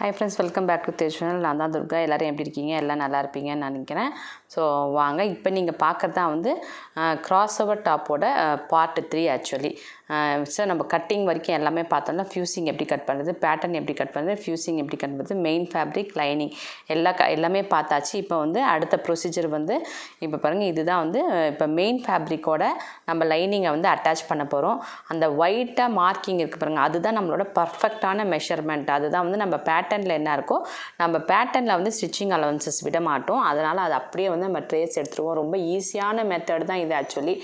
Hi friends, welcome back to Tej channel. நான் தான் துர்கா. எல்லோரும் எப்படி இருக்கீங்க? எல்லாம் நல்லா இருப்பீங்கன்னு நான் நினைக்கிறேன். ஸோ வாங்க, இப்போ நீங்கள் பார்க்குறது தான் வந்து கிராஸ் ஓவர் டாப்போட பார்ட் 3 ஆக்சுவலி. ஸோ நம்ம கட்டிங் வரைக்கும் எல்லாமே பார்த்தோம்னா ஃபியூசிங் எப்படி கட் பண்ணுறது, பேட்டர்ன் எப்படி கட் பண்ணுறது, ஃபியூசிங் எப்படி கட் பண்ணுறது, மெயின் ஃபேப்ரிக், லைனிங் எல்லாமே பார்த்தாச்சு. இப்போ வந்து அடுத்த ப்ரொசீஜர் வந்து இப்போ பாருங்கள், இதுதான் வந்து இப்போ மெயின் ஃபேப்ரிக்கோட நம்ம லைனிங்கை வந்து அட்டாச் பண்ண போகிறோம். அந்த ஒயிட்டாக மார்க்கிங் இருக்குது பாருங்கள், அதுதான் நம்மளோட பர்ஃபெக்டான மெஷர்மெண்ட். அதுதான் வந்து நம்ம பேட்டர்னில் என்ன இருக்கோ, நம்ம பேட்டர்னில் வந்து ஸ்டிச்சிங் அலவன்சஸ் விட மாட்டோம். அதனால் அது அப்படியே வந்து நம்ம ட்ரேஸ் எடுத்துருவோம். ரொம்ப ஈஸியான மெத்தட் தான் இது. ஆக்சுவலி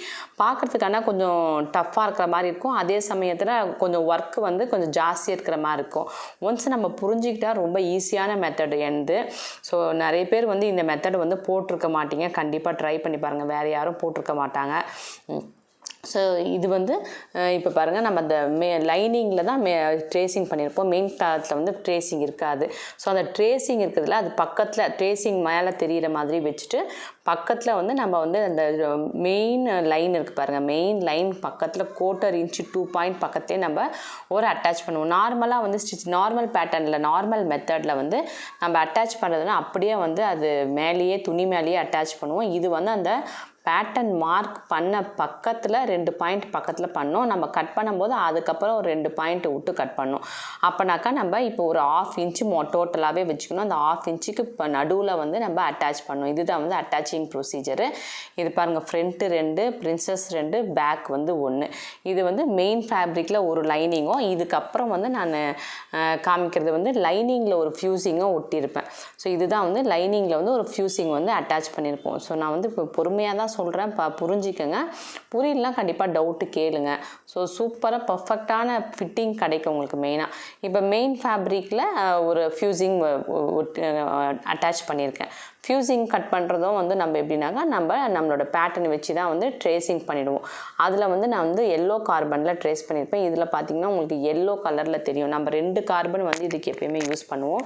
பார்க்குறதுக்கான கொஞ்சம் டஃப்பாக இருக்கிற மாதிரி இருக்கும், அதே சமயத்தில் கொஞ்சம் ஒர்க்கு வந்து கொஞ்சம் ஜாஸ்தியாக இருக்கிற மாதிரி இருக்கும். ஒன்ஸ் நம்ம புரிஞ்சிக்கிட்டால் ரொம்ப ஈஸியான மெத்தடு எந்து. ஸோ நிறைய பேர் வந்து இந்த மெத்தடு வந்து போட்டிருக்க மாட்டீங்க. கண்டிப்பாக ட்ரை பண்ணி பாருங்கள், வேறு யாரும் போட்டிருக்க மாட்டாங்க. ஸோ இது வந்து இப்போ பாருங்கள், நம்ம அந்த லைனிங்கில் தான் ட்ரேசிங் பண்ணியிருப்போம். மெயின் கிளாத்தில் வந்து ட்ரேசிங் இருக்காது. ஸோ அந்த ட்ரேசிங் இருக்கிறதுல அது பக்கத்தில் ட்ரேசிங் மேலே தெரிகிற மாதிரி வச்சுட்டு பக்கத்தில் வந்து நம்ம வந்து அந்த மெயின் லைன் இருக்குது பாருங்கள், மெயின் லைன் பக்கத்தில் 1/4 இன்ச்சு 2 பாயிண்ட் பக்கத்துலேயே நம்ம ஒரு அட்டாச் பண்ணுவோம். நார்மலாக வந்து நார்மல் பேட்டர்னில் நார்மல் மெத்தடில் வந்து நம்ம அட்டாச் பண்ணுறதுனா அப்படியே வந்து அது மேலேயே துணி மேலேயே அட்டாச் பண்ணுவோம். இது வந்து அந்த பேட்டர்ன் மார்க் பண்ண பக்கத்தில் 2 பாயிண்ட் பக்கத்தில் பண்ணோம். நம்ம கட் பண்ணும்போது அதுக்கப்புறம் ஒரு 2 பாயிண்ட் விட்டு கட் பண்ணோம். அப்போனாக்கா நம்ம இப்போ ஒரு 1/2 இன்ச்சு டோட்டலாகவே வச்சுக்கணும். அந்த 1/2 இன்ச்சுக்கு இப்போ நடுவில் வந்து நம்ம அட்டாச் பண்ணோம். இதுதான் வந்து அட்டாச்சிங் ப்ரொசீஜரு. இது பாருங்கள், ஃப்ரண்ட்டு 2, பிரின்சஸ் 2, பேக் வந்து 1. இது வந்து மெயின் ஃபேப்ரிக்கில் ஒரு லைனிங்கும், இதுக்கப்புறம் வந்து நான் காமிக்கிறது வந்து லைனிங்கில் ஒரு ஃபியூசிங்கும் ஒட்டியிருப்பேன். ஸோ இதுதான் வந்து லைனிங்கில் வந்து ஒரு ஃபியூசிங் வந்து அட்டாச் பண்ணியிருப்போம். ஸோ நான் வந்து இப்போ பொறுமையாக தான் சொல்கிறேன், புரிஞ்சிக்கங்க. புரியலாம் கண்டிப்பாக டவுட்டு கேளுங்க. ஸோ சூப்பராக பர்ஃபெக்டான ஃபிட்டிங் கிடைக்கும் உங்களுக்கு. மெயினாக இப்போ மெயின் ஃபேப்ரிக்கில் ஒரு ஃபியூசிங் அட்டாச் பண்ணியிருக்கேன். ஃபியூசிங் கட் பண்ணுறதும் வந்து நம்ம எப்படின்னாக்கா நம்மளோட பேட்டர்ன் வச்சு தான் வந்து ட்ரேசிங் பண்ணிவிடுவோம். அதில் வந்து நான் வந்து எல்லோ கார்பனில் ட்ரேஸ் பண்ணியிருப்பேன். இதில் பார்த்திங்கன்னா உங்களுக்கு எல்லோ கலரில் தெரியும். நம்ம 2 கார்பன் வந்து இதுக்கு எப்பயுமே யூஸ் பண்ணுவோம்.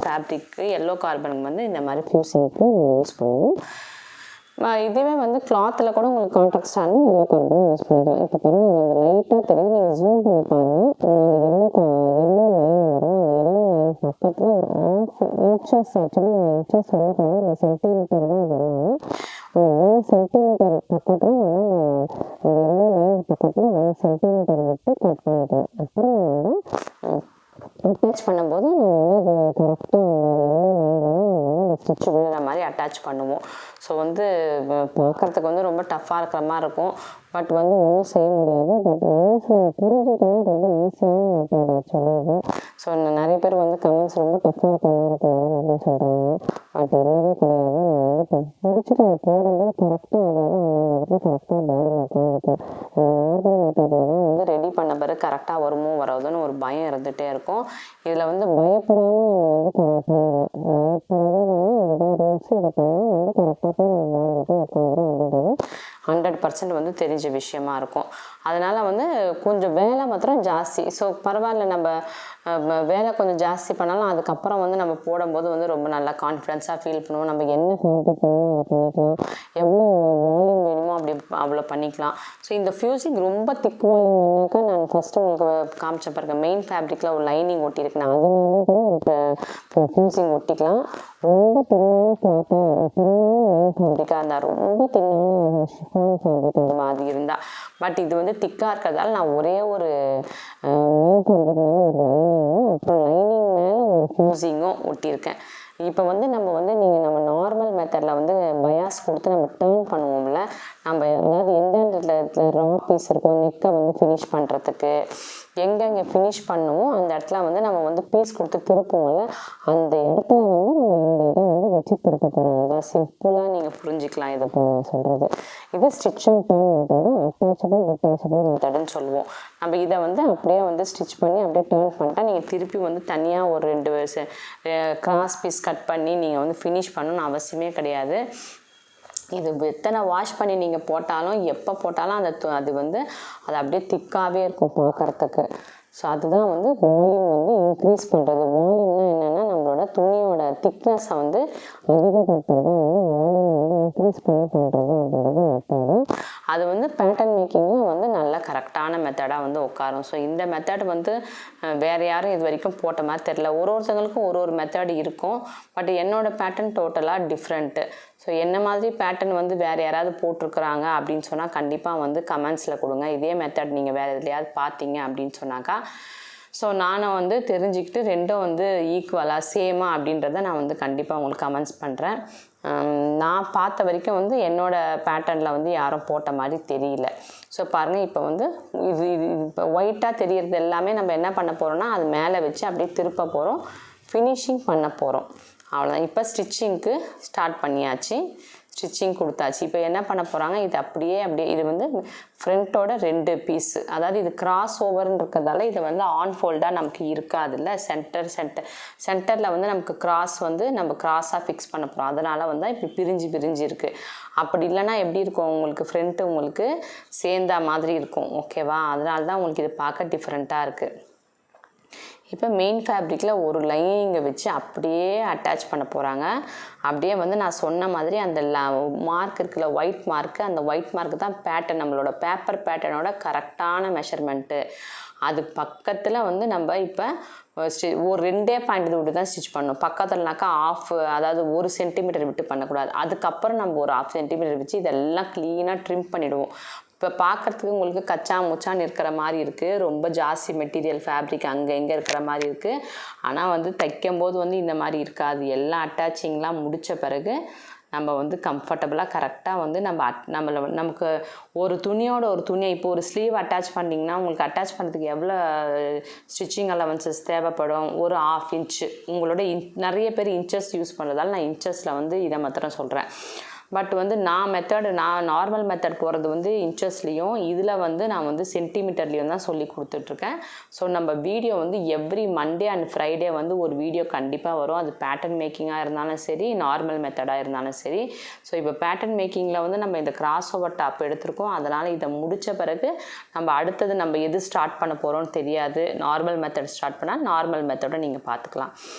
ஃபேப்ரிக்கு எல்லோ கார்பனுக்கு வந்து இந்த மாதிரி ஃபியூசிங்க்கு யூஸ் பண்ணுவோம். இதுவே வந்து கிளாத்தில் கூட உங்களுக்கு கான்ட்ராக்டான எல்லோ கார்பன் யூஸ் பண்ணிக்கலாம். இப்போ பாருங்கள், அது லைட்டாக தெரியும், நீங்கள் ஜூம் பண்ணி பாருங்கள். எல்லோ லைன் வரும். அந்த எல்லோ லைன் பக்கத்தில் ஒரு 1/2 இன்ச்சஸ், ஆக்சுவலி இன்ச்சஸ் சொல்லக்கூடாது, ஒரு சென்டிமீட்டர் தான் வருவாங்க. 1 சென்டிமீட்டர் பக்கத்தில் அந்த எல்லோ லைன் பக்கத்தில் 1 சென்டிமீட்டர் விட்டு கட் பண்ணிக்கலாம். அப்புறம் வந்து அட்டாச் பண்ணும்போது நம்ம வந்து கரெக்டாக அந்த ஸ்டிச் விழுற மாதிரி அட்டாச் பண்ணுவோம். ஸோ வந்து பார்க்குறதுக்கு வந்து ரொம்ப டஃப்பாக இருக்கிற மாதிரி இருக்கும், பட் வந்து ஒன்றும் செய்ய முடியாது. பட் புரிஞ்சுக்கணும், ரொம்ப ஈஸியான மெத்தட் ஆக்சுவலி. ஸோ நிறைய பேர் வந்து கமெண்ட்ஸ் ரொம்ப டஃப்பாக இருக்கிற மாதிரி இருக்கும் அப்படின்னு சொல்கிறாங்க. பட் இல்லவே கிடையாது. நான் வந்து பிடிச்சிட்டு போடும்போது கரெக்டாக அதாவது கரெக்டாக பாடியில் உட்காந்துருக்கேன். நார்மல் மெத்தடில் தான் வந்து ரெடி பண்ண பிறகு கரெக்டாக வருமோ வராதுன்னு ஒரு பயம் இருந்துகிட்டே இருக்கும். இதில் வந்து பயப்படாமல் நம்ம வந்து பயப்படாமல் ரூல்ஸ் இதை பண்ணால் வந்து கரெக்டாக பாடியில் உட்காந்துரும் அப்படின்றது 100% வந்து தெரிஞ்ச விஷயமா இருக்கும். அதனால் வந்து கொஞ்சம் வேலை மாத்திரம் ஜாஸ்தி. ஸோ பரவாயில்ல, நம்ம வேலை கொஞ்சம் ஜாஸ்தி பண்ணாலும் அதுக்கப்புறம் வந்து நம்ம போடும்போது வந்து ரொம்ப நல்லா கான்ஃபிடென்ஸாக ஃபீல் பண்ணுவோம். நம்ம என்ன குவான்டிட்டி பண்ணணும் அதை பண்ணிக்கலாம், எவ்வளோ வால்யூம் வேணுமோ அப்படி அவ்வளோ பண்ணிக்கலாம். ஸோ இந்த ஃபியூசிங் ரொம்ப திக் வால்யூம்னாக்கா நான் ஃபஸ்ட்டு உங்களுக்கு காமிச்சேன் பாருங்கள், மெயின் ஃபேப்ரிக்கில் ஒரு லைனிங் ஒட்டியிருக்கு. நான் அது மேலே கூட ஒரு ஃபியூசிங் ஒட்டிக்கலாம். ரொம்ப தின்னான கிளாத்தாக மெயின் ஃபேப்ரிக்காக இருந்தால், ரொம்ப தின்னான ஷிஃபான் ஃபேப்ரிக் இந்த மாதிரி இருந்தால். பட் இது வந்து திக்காக இருக்கிறதால நான் ஒரே ஒரு மெயின் ஃபேப்ரிக் மேலே ஒரு லைனிங்கும் அப்புறம் லைனிங் மேலே ஒரு ஃபியூசிங்கும் ஒட்டியிருக்கேன். இப்போ வந்து நம்ம நார்மல் மெத்தடில் வந்து பயாஸ் கொடுத்து நம்ம டேர்ன் பண்ணுவோம்ல, நம்ம அதாவது எந்தெந்த இடத்துல ரா பீஸ் இருக்கும், நெக்கை வந்து ஃபினிஷ் பண்ணுறதுக்கு எங்கெங்கே ஃபினிஷ் பண்ணுமோ அந்த இடத்துல வந்து நம்ம வந்து பீஸ் கொடுத்து திருப்போம்ல, அந்த இடத்துல வந்து நம்ம இந்த இதை வந்து வச்சு திருப்ப போகிறோம். அதான் சிம்பிளாக நீங்கள் புரிஞ்சிக்கலாம் இதை சொல்கிறது. இது stitch and turn method, attachable detachable மெத்தடுன்னு சொல்லுவோம். நம்ம இதை வந்து அப்படியே வந்து ஸ்டிச் பண்ணி அப்படியே டர்ன் பண்ணிட்டா நீங்கள் திருப்பி வந்து தனியாக ஒரு 2 கிராஸ் பீஸ் கட் பண்ணி நீங்கள் வந்து ஃபினிஷ் பண்ணணும்னு அவசியமே கிடையாது. இது எத்தனை வாஷ் பண்ணி நீங்கள் போட்டாலும் எப்போ போட்டாலும் அது வந்து அது அப்படியே திக்காகவே இருக்கும் பார்க்குறதுக்கு. ஸோ அதுதான் வந்து வால்யூம் வந்து இன்க்ரீஸ் பண்ணுறது. வால்யூம்னா என்னென்னா நம்மளோட துணியோட திக்னஸை வந்து அதிகப்படுத்துறது வந்து வால்யூம் வந்து இன்க்ரீஸ் பண்ணி பண்ணுறது அப்படின்றது மெத்தடு. அது வந்து பேட்டர்ன் மேக்கிங்கும் வந்து நல்ல கரெக்டான மெத்தடாக வந்து உட்காரும். ஸோ இந்த மெத்தட் வந்து வேறு யாரும் இது வரைக்கும் போட்ட மாதிரி தெரில. ஒருத்தங்களுக்கும் ஒரு மெத்தட் இருக்கும். பட் என்னோடய பேட்டர்ன் டோட்டலாக டிஃப்ரெண்ட்டு. ஸோ என்ன மாதிரி பேட்டர்ன் வந்து வேறு யாராவது போட்டிருக்குறாங்க அப்படின்னு சொன்னால் கண்டிப்பாக வந்து கமெண்ட்ஸில் கொடுங்க. இதே மெத்தட் நீங்கள் வேறு எதுலையாவது பார்த்தீங்க அப்படின்னு சொன்னாக்கா ஸோ நானும் வந்து தெரிஞ்சுக்கிட்டு ரெண்டும் வந்து ஈக்குவலாக சேமா அப்படின்றத நான் வந்து கண்டிப்பாக உங்களுக்கு கமெண்ட்ஸ் பண்ணுறேன். நான் பார்த்த வரைக்கும் வந்து என்னோடய பேட்டர்னில் வந்து யாரும் போட்ட மாதிரி தெரியல. ஸோ பாருங்கள், இப்போ வந்து இது இப்போ ஒயிட்டாக தெரியறது எல்லாமே நம்ம என்ன பண்ண போகிறோம்னா அது மேலே வச்சு அப்படியே திருப்ப போகிறோம், ஃபினிஷிங் பண்ண போகிறோம். அவ்வளோதான். இப்போ ஸ்டிச்சிங்க்கு ஸ்டார்ட் பண்ணியாச்சு, ஸ்டிச்சிங் கொடுத்தாச்சு. இப்போ என்ன பண்ண போகிறாங்க, இது அப்படியே இது வந்து ஃப்ரண்ட்டோட 2 பீஸு, அதாவது இது கிராஸ் ஓவர்ன்னு இருக்கிறதால இது வந்து ஆன் ஃபோல்டாக நமக்கு இருக்காதுல்ல. சென்டரில் வந்து நமக்கு கிராஸ் வந்து நம்ம கிராஸாக ஃபிக்ஸ் பண்ண போகிறோம். அதனால் வந்து இப்படி பிரிஞ்சு இருக்குது. அப்படி இல்லைனா எப்படி இருக்கும், உங்களுக்கு ஃப்ரண்ட்டு உங்களுக்கு சேர்ந்தா மாதிரி இருக்கும். ஓகேவா? அதனால தான் உங்களுக்கு இது பார்க்க டிஃப்ரெண்ட்டாக இருக்குது. இப்போ மெயின் ஃபேப்ரிக்கில் ஒரு லைனிங்கை வச்சு அப்படியே அட்டாச் பண்ண போகிறாங்க. அப்படியே வந்து நான் சொன்ன மாதிரி அந்த மார்க் இருக்குல்ல, ஒயிட் மார்க்கு, அந்த ஒயிட் மார்க்கு தான் பேட்டர்ன், நம்மளோட பேப்பர் பேட்டர்னோட கரெக்டான மெஷர்மெண்ட்டு. அது பக்கத்தில் வந்து நம்ம இப்போ ஒரு 2 பாயிண்ட் இது விட்டு தான் ஸ்டிச் பண்ணணும். பக்கத்துலனாக்கா ஆஃப், அதாவது 1 சென்டிமீட்டர் விட்டு பண்ணக்கூடாது. அதுக்கப்புறம் நம்ம ஒரு 1/2 சென்டிமீட்டர் வச்சு இதெல்லாம் க்ளீனாக ட்ரிம் பண்ணிவிடுவோம். இப்போ பார்க்குறதுக்கு உங்களுக்கு கச்சா முச்சான்னு இருக்கிற மாதிரி இருக்குது, ரொம்ப ஜாஸ்தி மெட்டீரியல் ஃபேப்ரிக் அங்கே எங்கே இருக்கிற மாதிரி இருக்குது. ஆனால் வந்து தைக்கும் போது வந்து இந்த மாதிரி இருக்காது. எல்லாம் அட்டாச்சிங்லாம் முடித்த பிறகு நம்ம வந்து கம்ஃபர்டபுளாக கரெக்டாக வந்து நமக்கு ஒரு துணியோட ஒரு துணியை, இப்போ ஒரு ஸ்லீவ் அட்டாச் பண்ணிங்கன்னா உங்களுக்கு அட்டாச் பண்ணுறதுக்கு எவ்வளோ ஸ்டிச்சிங் அலவன்சஸ் தேவைப்படும், ஒரு 1/2 இன்ச்சு. உங்களோட நிறைய பேர் இன்ச்சஸ் யூஸ் பண்ணுறதால நான் இன்ச்சஸில் வந்து இதை மாத்திரம் சொல்கிறேன். பட் வந்து நான் நார்மல் மெத்தட் போகிறது வந்து இன்ச்சஸ்லேயும், இதில் வந்து நான் வந்து சென்டிமீட்டர்லேயும் தான் சொல்லி கொடுத்துட்ருக்கேன். ஸோ நம்ம வீடியோ வந்து எவ்ரி மண்டே அண்ட் ஃப்ரைடே வந்து ஒரு வீடியோ கண்டிப்பாக வரும். அது பேட்டர்ன் மேக்கிங்காக இருந்தாலும் சரி, நார்மல் மெத்தடாக இருந்தாலும் சரி. ஸோ இப்போ பேட்டர்ன் மேக்கிங்கில் வந்து நம்ம இந்த கிராஸ் ஓவர் டாப் எடுத்திருக்கோம். அதனால் இதை முடித்த பிறகு நம்ம அடுத்தது நம்ம எது ஸ்டார்ட் பண்ண போகிறோம்னு தெரியாது. நார்மல் மெத்தட் ஸ்டார்ட் பண்ணால் நார்மல் மெத்தடை நீங்கள் பார்த்துக்கலாம்.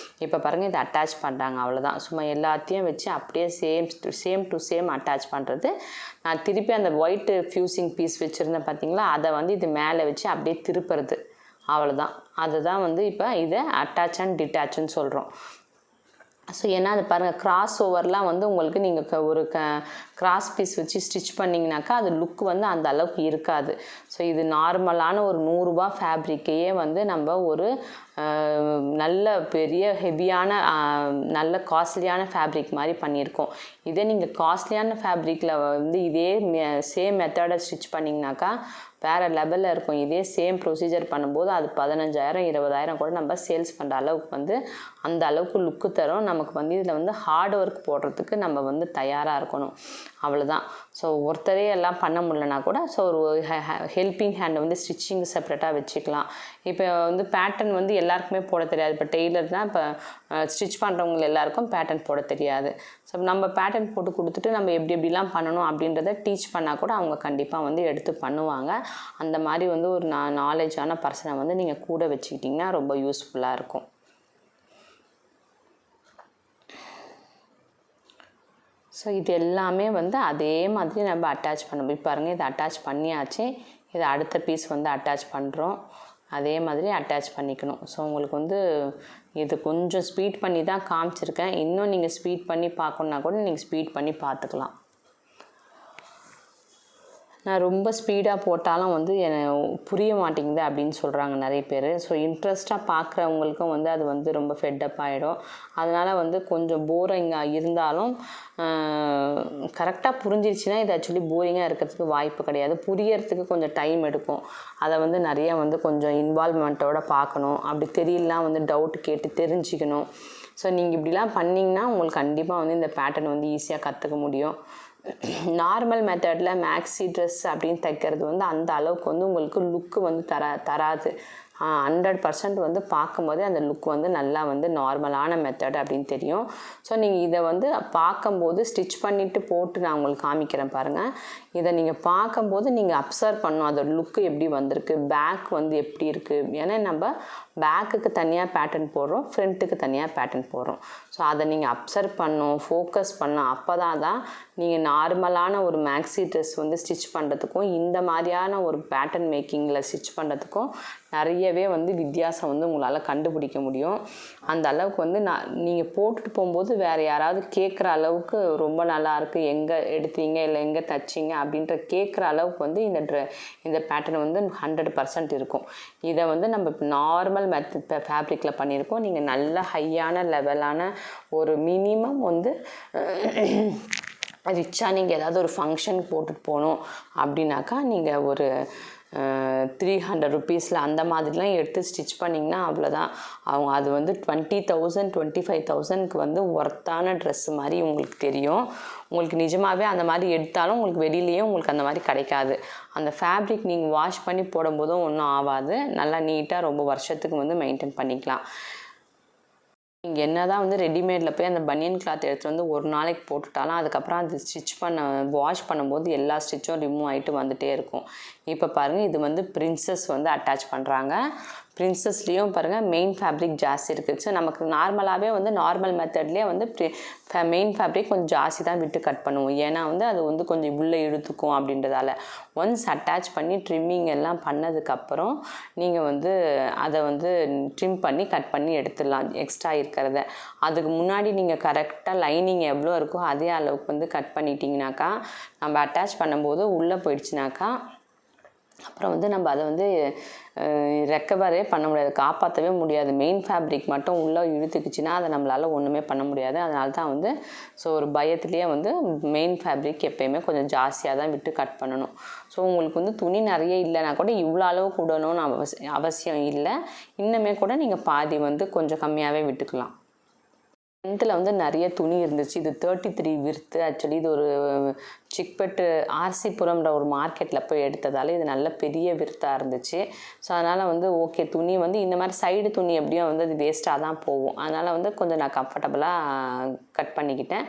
இப்போ பாருங்கள், இதை அட்டாச் பண்ணுறாங்க. அவ்வளோதான். சும்மா எல்லாத்தையும் வச்சு அப்படியே சேம் டு சேம் அட்டாச் பண்ணுறது. நான் திருப்பி அந்த ஒயிட் ஃபியூசிங் பீஸ் வச்சுருந்தேன் பார்த்தீங்களா, அதை வந்து இது மேலே வச்சு அப்படியே திருப்புறது. அவ்வளோதான். அதுதான் வந்து இப்போ இதை அட்டாச் அண்ட் டிட்டாச்சுன்னு சொல்கிறோம். ஸோ ஏன்னா அது பாருங்கள், கிராஸ் ஓவர்லாம் வந்து உங்களுக்கு நீங்கள் ஒரு கிராஸ் பீஸ் வச்சு ஸ்டிச் பண்ணிங்கனாக்கா அது லுக் வந்து அந்த அளவுக்கு இருக்காது. ஸோ இது நார்மலான ஒரு 100 ரூபா ஃபேப்ரிக்கையே வந்து நம்ம ஒரு நல்ல பெரிய ஹெவியான நல்ல காஸ்ட்லியான ஃபேப்ரிக் மாதிரி பண்ணியிருக்கோம். இதே நீங்கள் காஸ்ட்லியான ஃபேப்ரிக்கில் வந்து இதே சேம் மெத்தடை ஸ்டிச் பண்ணிங்கனாக்கா வேறு லெவலில் இருக்கும். இதே சேம் ப்ரொசீஜர் பண்ணும்போது அது 15,000 20,000 கூட நம்ம சேல்ஸ் பண்ணுற அளவுக்கு வந்து அந்த அளவுக்கு லுக்கு தரும். நமக்கு வந்து இதில் வந்து ஹார்ட் ஒர்க் போடுறதுக்கு நம்ம வந்து தயாராக இருக்கணும். அவ்வளோதான். ஸோ ஒருத்தரே எல்லாம் பண்ண முடியலனா கூட ஸோ ஒரு ஹெல்பிங் ஹேண்டை வந்து ஸ்டிச்சிங் செப்பரேட்டாக வச்சுக்கலாம். இப்போ வந்து பேட்டர்ன் வந்து எல்லாருக்குமே போட தெரியாது. இப்போ டெய்லர்னால் இப்போ ஸ்டிச் பண்ணுறவங்க எல்லாருக்கும் பேட்டர்ன் போட தெரியாது. ஸோ நம்ம பேட்டர்ன் போட்டு கொடுத்துட்டு நம்ம எப்படிலாம் பண்ணணும் அப்படின்றத டீச் பண்ணால் கூட அவங்க கண்டிப்பாக வந்து எடுத்து பண்ணுவாங்க. அந்த மாதிரி வந்து ஒரு நாலேஜான பர்சனை வந்து நீங்கள் கூட வச்சுக்கிட்டிங்கன்னா ரொம்ப யூஸ்ஃபுல்லாக இருக்கும். ஸோ இது எல்லாமே வந்து அதே மாதிரி நம்ம அட்டாச் பண்ணணும். இப்போ பாருங்கள், இதை அட்டாச் பண்ணியாச்சு. இதை அடுத்த பீஸ் வந்து அட்டாச் பண்ணுறோம். அதே மாதிரி அட்டாச் பண்ணிக்கணும். ஸோ உங்களுக்கு வந்து இது கொஞ்சம் ஸ்பீட் பண்ணி தான் காமிச்சிருக்கேன். இன்னும் நீங்கள் ஸ்பீட் பண்ணி பார்க்கணுன்னா கூட நீங்கள் ஸ்பீட் பண்ணி பார்த்துக்கலாம். நான் ரொம்ப ஸ்பீடாக போட்டாலும் வந்து புரிய மாட்டேங்குது அப்படின்னு சொல்கிறாங்க நிறைய பேர். ஸோ இன்ட்ரெஸ்ட்டாக பார்க்குறவங்களுக்கும் வந்து அது வந்து ரொம்ப ஃபெட்டப் ஆகிடும். அதனால் வந்து கொஞ்சம் போரிங்காக இருந்தாலும் கரெக்டாக புரிஞ்சிருச்சுன்னா இது ஆக்சுவலி போரிங்காக இருக்கிறதுக்கு வாய்ப்பு கிடையாது. புரியறதுக்கு கொஞ்சம் டைம் எடுக்கும். அதை வந்து நிறையா வந்து கொஞ்சம் இன்வால்வ்மெண்ட்டோடு பார்க்கணும். அப்படி தெரியலாம் வந்து டவுட் கேட்டு தெரிஞ்சுக்கணும். ஸோ நீங்கள் இப்படிலாம் பண்ணிங்கன்னா உங்களுக்கு கண்டிப்பாக வந்து இந்த பேட்டர்ன் வந்து ஈஸியாக கற்றுக்க முடியும். நார்மல் மெத்தடில் மேக்ஸி ட்ரெஸ் அப்படின்னு தைக்கிறது வந்து அந்த அளவுக்கு வந்து உங்களுக்கு லுக்கு வந்து தராது. 100% வந்து பார்க்கும்போதே அந்த லுக் வந்து நல்லா வந்து நார்மலான மெத்தட் அப்படின்னு தெரியும். ஸோ நீங்கள் இதை வந்து பார்க்கும்போது ஸ்டிச் பண்ணிவிட்டு போட்டு நான் உங்களுக்கு காமிக்கிறேன் பாருங்கள். இதை நீங்கள் பார்க்கும்போது நீங்கள் அப்சர்வ் பண்ணணும் அதோட லுக்கு எப்படி வந்திருக்கு, பேக் வந்து எப்படி இருக்குது. ஏன்னா நம்ம பேக்குக்கு தனியாக பேட்டர்ன் போடுறோம், ஃப்ரண்ட்டுக்கு தனியாக பேட்டர்ன் போடுறோம். ஸோ அதை நீங்கள் அப்சர்வ் பண்ணணும், ஃபோக்கஸ் பண்ணணும். அப்போ தான் நீங்கள் நார்மலான ஒரு மேக்ஸி ட்ரெஸ் வந்து ஸ்டிச் பண்ணுறதுக்கும் இந்த மாதிரியான ஒரு பேட்டர்ன் மேக்கிங்கில் ஸ்டிச் பண்ணுறதுக்கும் நிறையவே வந்து வித்தியாசம் வந்து உங்களால் கண்டுபிடிக்க முடியும். அந்த அளவுக்கு வந்து நீங்கள் போட்டுட்டு போகும்போது வேறு யாராவது கேட்குற அளவுக்கு ரொம்ப நல்லாயிருக்கு, எங்கே எடுத்தீங்க இல்லை எங்கே தைச்சிங்க அப்படின்ற கேட்குற அளவுக்கு வந்து இந்த பேட்டர்ன் வந்து 100% இருக்கும். இதை வந்து நம்ம நார்மல் ஃபேப்ரிக்கில் பண்ணியிருக்கோம். நீங்கள் நல்ல ஹையான லெவலான ஒரு மினிமம் வந்து ரிச்சாக நீங்கள் ஏதாவது ஒரு ஃபங்க்ஷன் போட்டுட்டு போகணும் அப்படின்னாக்கா நீங்கள் ஒரு 300 ருபீஸில் அந்த மாதிரிலாம் எடுத்து ஸ்டிச் பண்ணிங்கன்னா அவ்வளோதான். அவங்க அது வந்து 20,000 25,000க்கு வந்து ஒர்த்தான ட்ரெஸ்ஸு மாதிரி உங்களுக்கு தெரியும். உங்களுக்கு நிஜமாகவே அந்த மாதிரி எடுத்தாலும் உங்களுக்கு வெளியிலேயே உங்களுக்கு அந்த மாதிரி கிடைக்காது. அந்த ஃபேப்ரிக் நீங்கள் வாஷ் பண்ணி போடும்போதும் ஒன்றும் ஆகாது. நல்லா நீட்டாக ரொம்ப வருஷத்துக்கு வந்து மெயின்டைன் பண்ணிக்கலாம். நீங்கள் என்ன தான் வந்து ரெடிமேடில் போய் அந்த பனியன் கிளாத் எடுத்துகிட்டு வந்து ஒரு நாளைக்கு போட்டுட்டாலும் அதுக்கப்புறம் அது வாஷ் பண்ணும்போது எல்லா ஸ்டிச்சும் ரிமூவ் ஆகிட்டு வந்துகிட்டே இருக்கும். இப்போ பாருங்கள், இது வந்து பிரின்சஸ் வந்து அட்டாச் பண்ணுறாங்க. பிரின்சஸ்லேயும் பாருங்கள் மெயின் ஃபேப்ரிக் ஜாஸ்தி இருக்குது. ஸோ நமக்கு நார்மலாகவே வந்து நார்மல் மெத்தட்லேயே வந்து மெயின் ஃபேப்ரிக் கொஞ்சம் ஜாஸ்தி தான் விட்டு கட் பண்ணுவோம். ஏன்னா வந்து அது வந்து கொஞ்சம் உள்ளே இழுத்துக்கும் அப்படின்றதால. ஒன்ஸ் அட்டாச் பண்ணி ட்ரிம்மிங் எல்லாம் பண்ணதுக்கப்புறம் நீங்கள் வந்து அதை வந்து ட்ரிம் பண்ணி கட் பண்ணி எடுத்துடலாம் எக்ஸ்ட்ரா இருக்கிறத. அதுக்கு முன்னாடி நீங்கள் கரெக்டாக லைனிங் எவ்வளோ இருக்கோ அதே அளவுக்கு வந்து கட் பண்ணிட்டீங்கனாக்கா நம்ம அட்டாச் பண்ணும்போது உள்ளே போயிடுச்சுனாக்கா அப்புறம் வந்து நம்ம அதை வந்து ரெக்கவரே பண்ண முடியாது, காப்பாற்றவே முடியாது. மெயின் ஃபேப்ரிக் மட்டும் உள்ளே இழுத்துக்குச்சுன்னா அதை நம்மளால் ஒன்றுமே பண்ண முடியாது. அதனால தான் வந்து ஒரு பயத்துலேயே வந்து மெயின் ஃபேப்ரிக் எப்போயுமே கொஞ்சம் ஜாஸ்தியாக தான் விட்டு கட் பண்ணணும். ஸோ உங்களுக்கு வந்து துணி நிறைய இல்லைனா கூட இவ்வளோ அளவு கூடணும்னு அவசியம் இல்லை. இன்னுமே கூட நீங்கள் பாதி வந்து கொஞ்சம் கம்மியாகவே விட்டுக்கலாம். லென்த்தில் வந்து நிறைய துணி இருந்துச்சு. இது 33 விர்த்து. ஆக்சுவலி இது ஒரு சிக்பெட்டு ஆர்சிபுரம்ன்ற ஒரு மார்க்கெட்டில் போய் எடுத்ததால் இது நல்ல பெரிய விர்த்தாக இருந்துச்சு. ஸோ அதனால் வந்து ஓகே, துணி வந்து இந்த மாதிரி சைடு துணி எப்படியும் வந்து அது வேஸ்ட்டாக தான் போகும். அதனால் வந்து கொஞ்சம் நான் கம்ஃபர்டபுளாக கட் பண்ணிக்கிட்டேன்.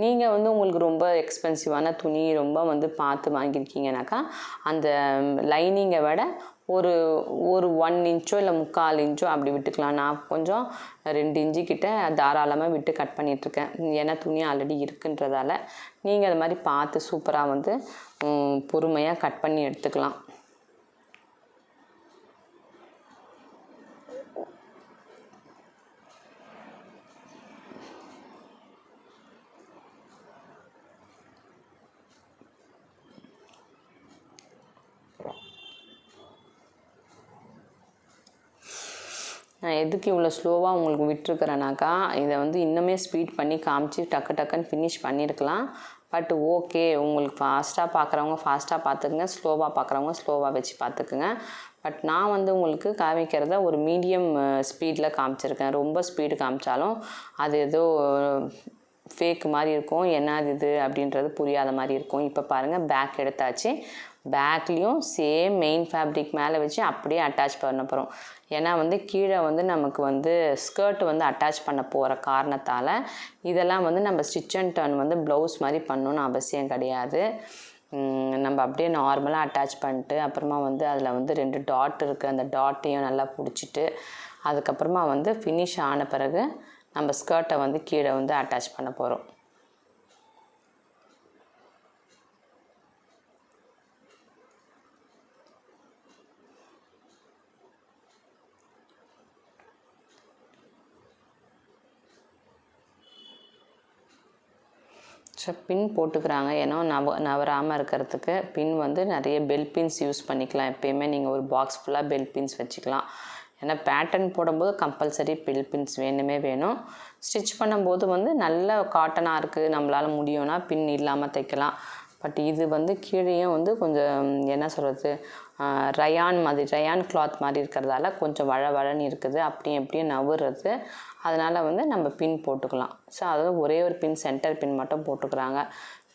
நீங்கள் வந்து உங்களுக்கு ரொம்ப எக்ஸ்பென்சிவான துணி ரொம்ப வந்து பார்த்து வாங்கியிருக்கீங்கனாக்கா அந்த லைனிங்கை விட ஒரு 1 இன்ச்சோ இல்லை 3/4 இன்ச்சோ அப்படி விட்டுக்கலாம். நான் கொஞ்சம் 2 இன்ச்சு கிட்ட தாராளமாக விட்டு கட் பண்ணிகிட்ருக்கேன். ஏன்னா துணி ஆல்ரெடி இருக்குன்றதால நீங்கள் அது மாதிரி பார்த்து சூப்பராக வந்து பொறுமையாக கட் பண்ணி எடுத்துக்கலாம். நான் எதுக்கு இவ்வளோ ஸ்லோவாக உங்களுக்கு விட்டுருக்குறேனாக்கா இதை வந்து இன்னுமே ஸ்பீட் பண்ணி காமிச்சு டக்குன்னு ஃபினிஷ் பண்ணியிருக்கலாம். பட் ஓகே, உங்களுக்கு ஃபாஸ்ட்டாக பார்க்குறவங்க ஃபாஸ்ட்டாக பார்த்துக்குங்க, ஸ்லோவாக பார்க்குறவங்க ஸ்லோவாக வச்சு பார்த்துக்குங்க. பட் நான் வந்து உங்களுக்கு காமிக்கிறத ஒரு மீடியம் ஸ்பீடில் காமிச்சிருக்கேன். ரொம்ப ஸ்பீடு காமிச்சாலும் அது ஏதோ ஃபேக் மாதிரி இருக்கும், என்னது இது அப்படின்றது புரியாத மாதிரி இருக்கும். இப்போ பாருங்கள், பேக் எடுத்தாச்சு. பேக்லேயும் சேம் மெயின் ஃபேப்ரிக் மேலே வச்சு அப்படியே அட்டாச் பண்ண போகிறோம். ஏன்னா வந்து கீழே வந்து நமக்கு வந்து ஸ்கர்ட் வந்து அட்டாச் பண்ண போகிற காரணத்தால் இதெல்லாம் வந்து நம்ம ஸ்டிச் அண்ட் டர்ன் வந்து ப்ளவுஸ் மாதிரி பண்ணணுன்னு அவசியம் கிடையாது. நம்ம அப்படியே நார்மலாக அட்டாச் பண்ணிட்டு அப்புறமா வந்து அதில் வந்து 2 டாட் இருக்குது, அந்த டாட்டையும் நல்லா பிடிச்சிட்டு அதுக்கப்புறமா வந்து ஃபினிஷ் ஆன பிறகு நம்ம ஸ்கர்ட்டை வந்து கீழே வந்து அட்டாச் பண்ண போகிறோம். ஸோ பின் போட்டுக்கிறாங்க, ஏன்னா நவராமல் இருக்கிறதுக்கு. பின் வந்து நிறைய பெல் பின்ஸ் யூஸ் பண்ணிக்கலாம். எப்போயுமே நீங்கள் ஒரு பாக்ஸ் ஃபுல்லாக பெல் பின்ஸ் வச்சுக்கலாம். ஏன்னா பேட்டர்ன் போடும்போது கம்பல்சரி பெல் பின்ஸ் வேணும். ஸ்டிச் பண்ணும்போது வந்து நல்ல காட்டனாக இருக்குது, நம்மளால் முடியும்னா பின் இல்லாமல் தைக்கலாம். பட் இது வந்து கீழேயும் வந்து கொஞ்சம் என்ன சொல்கிறது, ரயான் கிளாத் மாதிரி இருக்கிறதால கொஞ்சம் வழன்னு இருக்குது, அப்படியும் எப்படியும் நவுறது. அதனால் வந்து நம்ம பின் போட்டுக்கலாம். ஸோ அதாவது ஒரே ஒரு பின், சென்டர் பின் மட்டும் போட்டுக்கிறாங்க.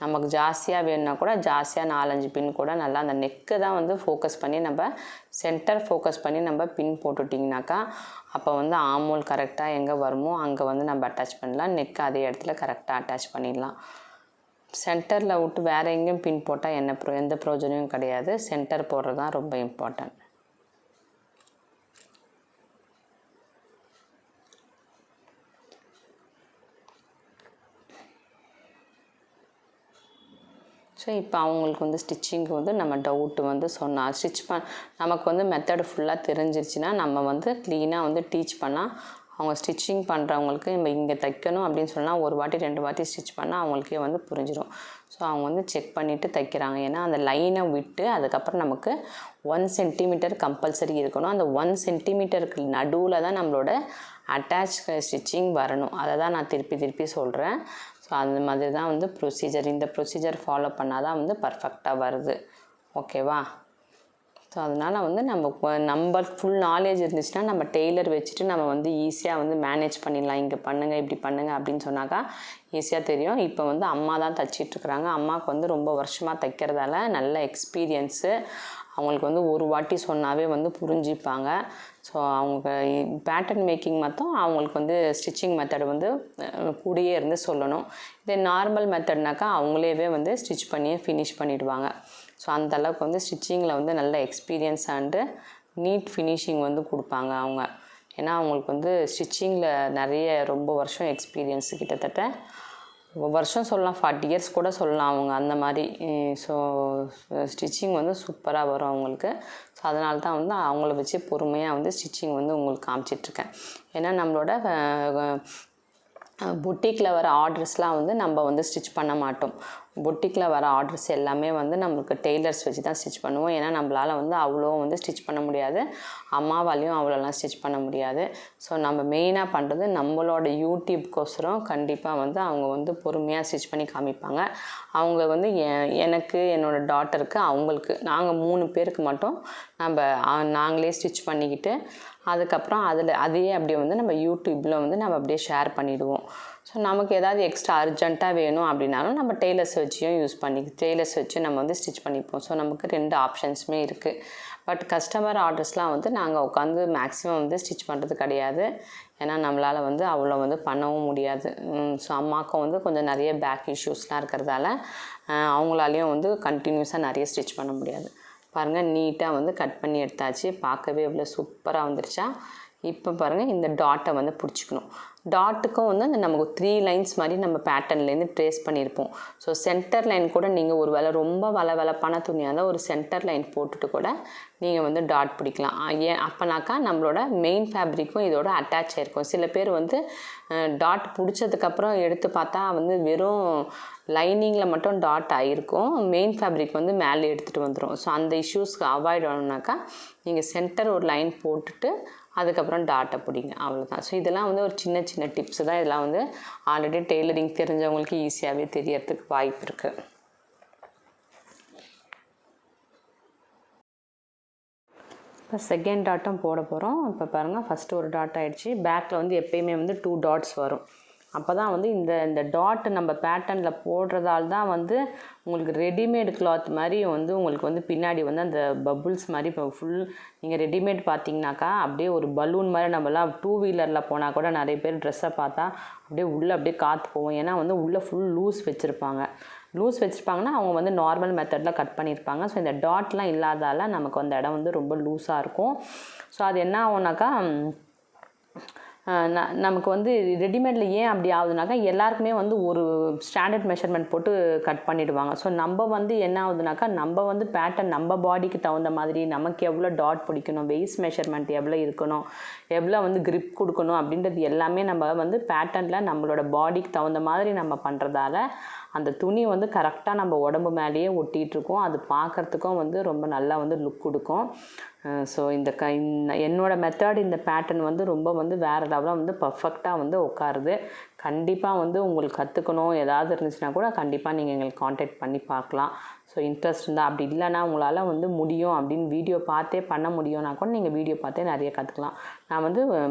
நமக்கு ஜாஸ்தியாக வேணும்னா கூட ஜாஸ்தியாக 4-5 பின் கூட நல்லா அந்த நெக்கு தான் வந்து ஃபோக்கஸ் பண்ணி நம்ம சென்டர் ஃபோக்கஸ் பண்ணி நம்ம பின் போட்டுட்டிங்கனாக்கா அப்போ வந்து ஆமோல் கரெக்டாக எங்கே வருமோ அங்கே வந்து நம்ம அட்டாச் பண்ணலாம். நெக் அதே இடத்துல கரெக்டாக அட்டாச் பண்ணிடலாம். சென்டரில் விட்டு வேறு எங்கேயும் பின் போட்டால் எந்த ப்ரோஜனமும் கிடையாது. சென்டர் போடுறது தான் ரொம்ப இம்பார்ட்டன்ட். ஸோ இப்போ அவங்களுக்கு வந்து ஸ்டிச்சிங்க்கு வந்து நம்ம டவுட்டு வந்து சொன்னால் நமக்கு வந்து மெத்தடு ஃபுல்லாக தெரிஞ்சிருச்சுன்னா நம்ம வந்து க்ளீனாக வந்து டீச் பண்ணால் அவங்க ஸ்டிச்சிங் பண்ணுறவங்களுக்கு நம்ம இங்கே தைக்கணும் அப்படின்னு சொன்னால் 1 வாட்டி 2 வாட்டி ஸ்டிச் பண்ணால் அவங்களுக்கே வந்து புரிஞ்சிடும். ஸோ அவங்க வந்து செக் பண்ணிவிட்டு தைக்கிறாங்க. ஏன்னா அந்த லைனை விட்டு அதுக்கப்புறம் நமக்கு 1 சென்டிமீட்டர் கம்பல்சரி இருக்கணும். அந்த 1 சென்டிமீட்டருக்கு நடுவில் தான் நம்மளோட அட்டாச் ஸ்டிச்சிங் வரணும். அதை தான் நான் திருப்பி சொல்கிறேன். ஸோ அந்த மாதிரி தான் வந்து இந்த ப்ரொசீஜர் ஃபாலோ பண்ணால் தான் வந்து பர்ஃபெக்டாக வருது. ஓகேவா? ஸோ அதனால் வந்து நம்ம ஃபுல் நாலேஜ் இருந்துச்சுன்னா நம்ம டெய்லர் வச்சுட்டு நம்ம வந்து ஈஸியாக வந்து மேனேஜ் பண்ணிடலாம். இங்கே பண்ணுங்கள் இப்படி பண்ணுங்கள் அப்படின்னு சொன்னாக்கா ஈஸியாக தெரியும். இப்போ வந்து அம்மா தான் தைச்சிட்ருக்குறாங்க. அம்மாவுக்கு வந்து ரொம்ப வருஷமாக தைக்கிறதால நல்ல எக்ஸ்பீரியன்ஸு. அவங்களுக்கு வந்து 1 வாட்டி சொன்னாவே வந்து புரிஞ்சுப்பாங்க. ஸோ அவங்க பேட்டர்ன் மேக்கிங் மட்டும் அவங்களுக்கு வந்து ஸ்டிச்சிங் மெத்தடு வந்து கூடயே இருந்து சொல்லணும். இதே நார்மல் மெத்தட்னாக்கா அவங்களேவே வந்து ஸ்டிச் பண்ணியே ஃபினிஷ் பண்ணிவிடுவாங்க. ஸோ அந்தளவுக்கு வந்து ஸ்டிச்சிங்கில் வந்து நல்ல எக்ஸ்பீரியன்ஸ் அண்டு நீட் ஃபினிஷிங் வந்து கொடுப்பாங்க அவங்க. ஏன்னா அவங்களுக்கு வந்து ஸ்டிச்சிங்கில் ரொம்ப வருஷம் எக்ஸ்பீரியன்ஸ், கிட்டத்தட்ட வருஷம் சொல்லலாம், 40 இயர்ஸ் கூட சொல்லலாம் அவங்க அந்த மாதிரி. ஸோ ஸ்டிச்சிங் வந்து சூப்பராக வரும் அவங்களுக்கு. ஸோ அதனால தான் வந்து அவங்கள வச்சு பொறுமையாக வந்து ஸ்டிச்சிங் வந்து உங்களுக்கு காமிச்சிட்ருக்கேன். ஏன்னா நம்மளோட பொட்டிக்கில் வர ஆர்டர்ஸ்லாம் வந்து நம்ம வந்து ஸ்டிச் பண்ண மாட்டோம். பொட்டிக்கில் வர ஆர்டர்ஸ் எல்லாமே வந்து நம்மளுக்கு டெய்லர்ஸ் வச்சு தான் ஸ்டிச் பண்ணுவோம். ஏன்னா நம்மளால் வந்து அவ்வளோ வந்து ஸ்டிச் பண்ண முடியாது. அம்மாவாலையும் அவ்வளோலாம் ஸ்டிச் பண்ண முடியாது. ஸோ நம்ம மெயினாக பண்ணுறது நம்மளோட யூடியூப்கோசரம் கண்டிப்பாக வந்து அவங்க வந்து பொறுமையாக ஸ்டிச் பண்ணி காமிப்பாங்க. அவங்க வந்து எனக்கு, என்னோடய டாட்டருக்கு, அவங்களுக்கு, நாங்கள் 3 பேருக்கு மட்டும் நாங்களே ஸ்டிச் பண்ணிக்கிட்டு அதுக்கப்புறம் அதையே அப்படியே வந்து நம்ம யூடியூப்பில் வந்து நம்ம அப்படியே ஷேர் பண்ணிவிடுவோம். ஸோ நமக்கு ஏதாவது எக்ஸ்ட்ரா அர்ஜென்ட்டாக வேணும் அப்படின்னாலும் நம்ம டெய்லர்ஸ் வச்சு நம்ம வந்து ஸ்டிச் பண்ணிப்போம். ஸோ நமக்கு 2 ஆப்ஷன்ஸுமே இருக்குது. பட் கஸ்டமர் ஆர்டர்ஸ்லாம் வந்து நாங்கள் உட்காந்து மேக்ஸிமம் வந்து ஸ்டிச் பண்ணுறது கிடையாது. ஏன்னா நம்மளால் வந்து அவ்வளோ வந்து பண்ணவும் முடியாது. ஸோ அம்மாவுக்கும் வந்து கொஞ்சம் நிறைய பேக் இஷ்யூஸ்லாம் இருக்கிறதால அவங்களாலையும் வந்து கண்டினியூஸாக நிறைய ஸ்டிச் பண்ண முடியாது. பாருங்கள், நீட்டாக வந்து கட் பண்ணி எடுத்தாச்சு. பார்க்கவே எவ்வளோ சூப்பராக வந்துருச்சா. இப்போ பாருங்கள், இந்த டாட்டை வந்து பிடிச்சிக்கணும். டாட்டுக்கும் வந்து அந்த நமக்கு 3 லைன்ஸ் மாதிரி நம்ம பேட்டர்ன்லேருந்து ட்ரேஸ் பண்ணியிருப்போம். ஸோ சென்டர் லைன் கூட நீங்கள் ஒரு வேளை ரொம்ப வளவளப்பான துணியாக இருந்தால் ஒரு சென்டர் லைன் போட்டுட்டு கூட நீங்கள் வந்து டாட் பிடிக்கலாம். அப்போனாக்கா நம்மளோட மெயின் ஃபேப்ரிக்கும் இதோட அட்டாச் ஆகிருக்கும். சில பேர் வந்து டாட் பிடிச்சதுக்கப்புறம் எடுத்து பார்த்தா வந்து வெறும் லைனிங்கில் மட்டும் டாட் ஆகிருக்கும், மெயின் ஃபேப்ரிக் வந்து மேலே எடுத்துகிட்டு வந்துடும். ஸோ அந்த இஷ்யூஸ்க்கு அவாய்ட் ஆகணுனாக்கா நீங்கள் சென்டர் ஒரு லைன் போட்டுட்டு அதுக்கப்புறம் டாட்டை பிடிங்க, அவ்வளோதான். ஸோ இதெல்லாம் வந்து ஒரு சின்ன டிப்ஸு தான். இதெல்லாம் வந்து ஆல்ரெடி டெய்லரிங் தெரிஞ்சவங்களுக்கு ஈஸியாகவே தெரியறதுக்கு வாய்ப்பு இருக்குது. இப்போ செகண்ட் டாட்டும் போட போகிறோம். இப்போ பாருங்கள், ஃபஸ்ட்டு ஒரு டாட் ஆகிடுச்சு. பேக்கில் வந்து எப்பயுமே வந்து 2 டாட்ஸ் வரும். அப்போ தான் வந்து இந்த டாட் நம்ம பேட்டர்னில் போடுறதால தான் வந்து உங்களுக்கு ரெடிமேட் கிளாத் மாதிரி வந்து உங்களுக்கு வந்து பின்னாடி வந்து அந்த பபுள்ஸ் மாதிரி இப்போ நீங்கள் ரெடிமேட் பார்த்தீங்கன்னாக்கா அப்படியே ஒரு பலூன் மாதிரி நம்மலாம் 2 வீலரில் போனால் கூட நிறைய பேர் ட்ரெஸ்ஸை பார்த்தா அப்படியே உள்ளே அப்படியே காற்று போகும். ஏன்னா வந்து உள்ளே ஃபுல் லூஸ் வச்சுருப்பாங்கன்னா அவங்க வந்து நார்மல் மெத்தடில் கட் பண்ணியிருப்பாங்க. ஸோ இந்த டாட்லாம் இல்லாதால நமக்கு அந்த இடம் வந்து ரொம்ப லூஸாக இருக்கும். ஸோ அது என்ன ஆகுனாக்கா நமக்கு வந்து ரெடிமேடில் ஏன் அப்படி ஆகுதுனாக்கா எல்லாருக்குமே வந்து ஒரு ஸ்டாண்டர்ட் மெஷர்மெண்ட் போட்டு கட் பண்ணிவிடுவாங்க. ஸோ நம்ம வந்து என்ன ஆகுதுனாக்கா நம்ம வந்து பேட்டர்ன் நம்ம பாடிக்கு தகுந்த மாதிரி நமக்கு எவ்வளோ டாட் பிடிக்கணும், வெயிஸ்ட் மெஷர்மெண்ட் எவ்வளோ இருக்கணும், எவ்வளோ வந்து கிரிப் கொடுக்கணும் அப்படின்றது எல்லாமே நம்ம வந்து பேட்டர்னில் நம்மளோட பாடிக்கு தகுந்த மாதிரி நம்ம பண்ணுறதால அந்த துணி வந்து கரெக்டாக நம்ம உடம்பு மேலேயே ஒட்டிகிட்ருக்கோம். அது பார்க்குறதுக்கும் வந்து ரொம்ப நல்லா வந்து லுக் கொடுக்கும். ஸோ என்னோடய மெத்தட் இந்த பேட்டர்ன் வந்து ரொம்ப வந்து வேறு லெவலாக வந்து பர்ஃபெக்டாக வந்து உட்காருது. கண்டிப்பாக வந்து உங்களுக்கு கற்றுக்கணும் ஏதாவது இருந்துச்சுன்னா கூட கண்டிப்பாக நீங்கள் எங்களுக்கு காண்டாக்ட் பண்ணி பார்க்கலாம். ஸோ இன்ட்ரெஸ்ட் இருந்தால், அப்படி இல்லைனா உங்களால் வந்து முடியும் அப்படின்னு வீடியோ பார்த்தே பண்ண முடியும்னா கூட நீங்கள் வீடியோ பார்த்தே நிறைய கற்றுக்கலாம். நான் வந்து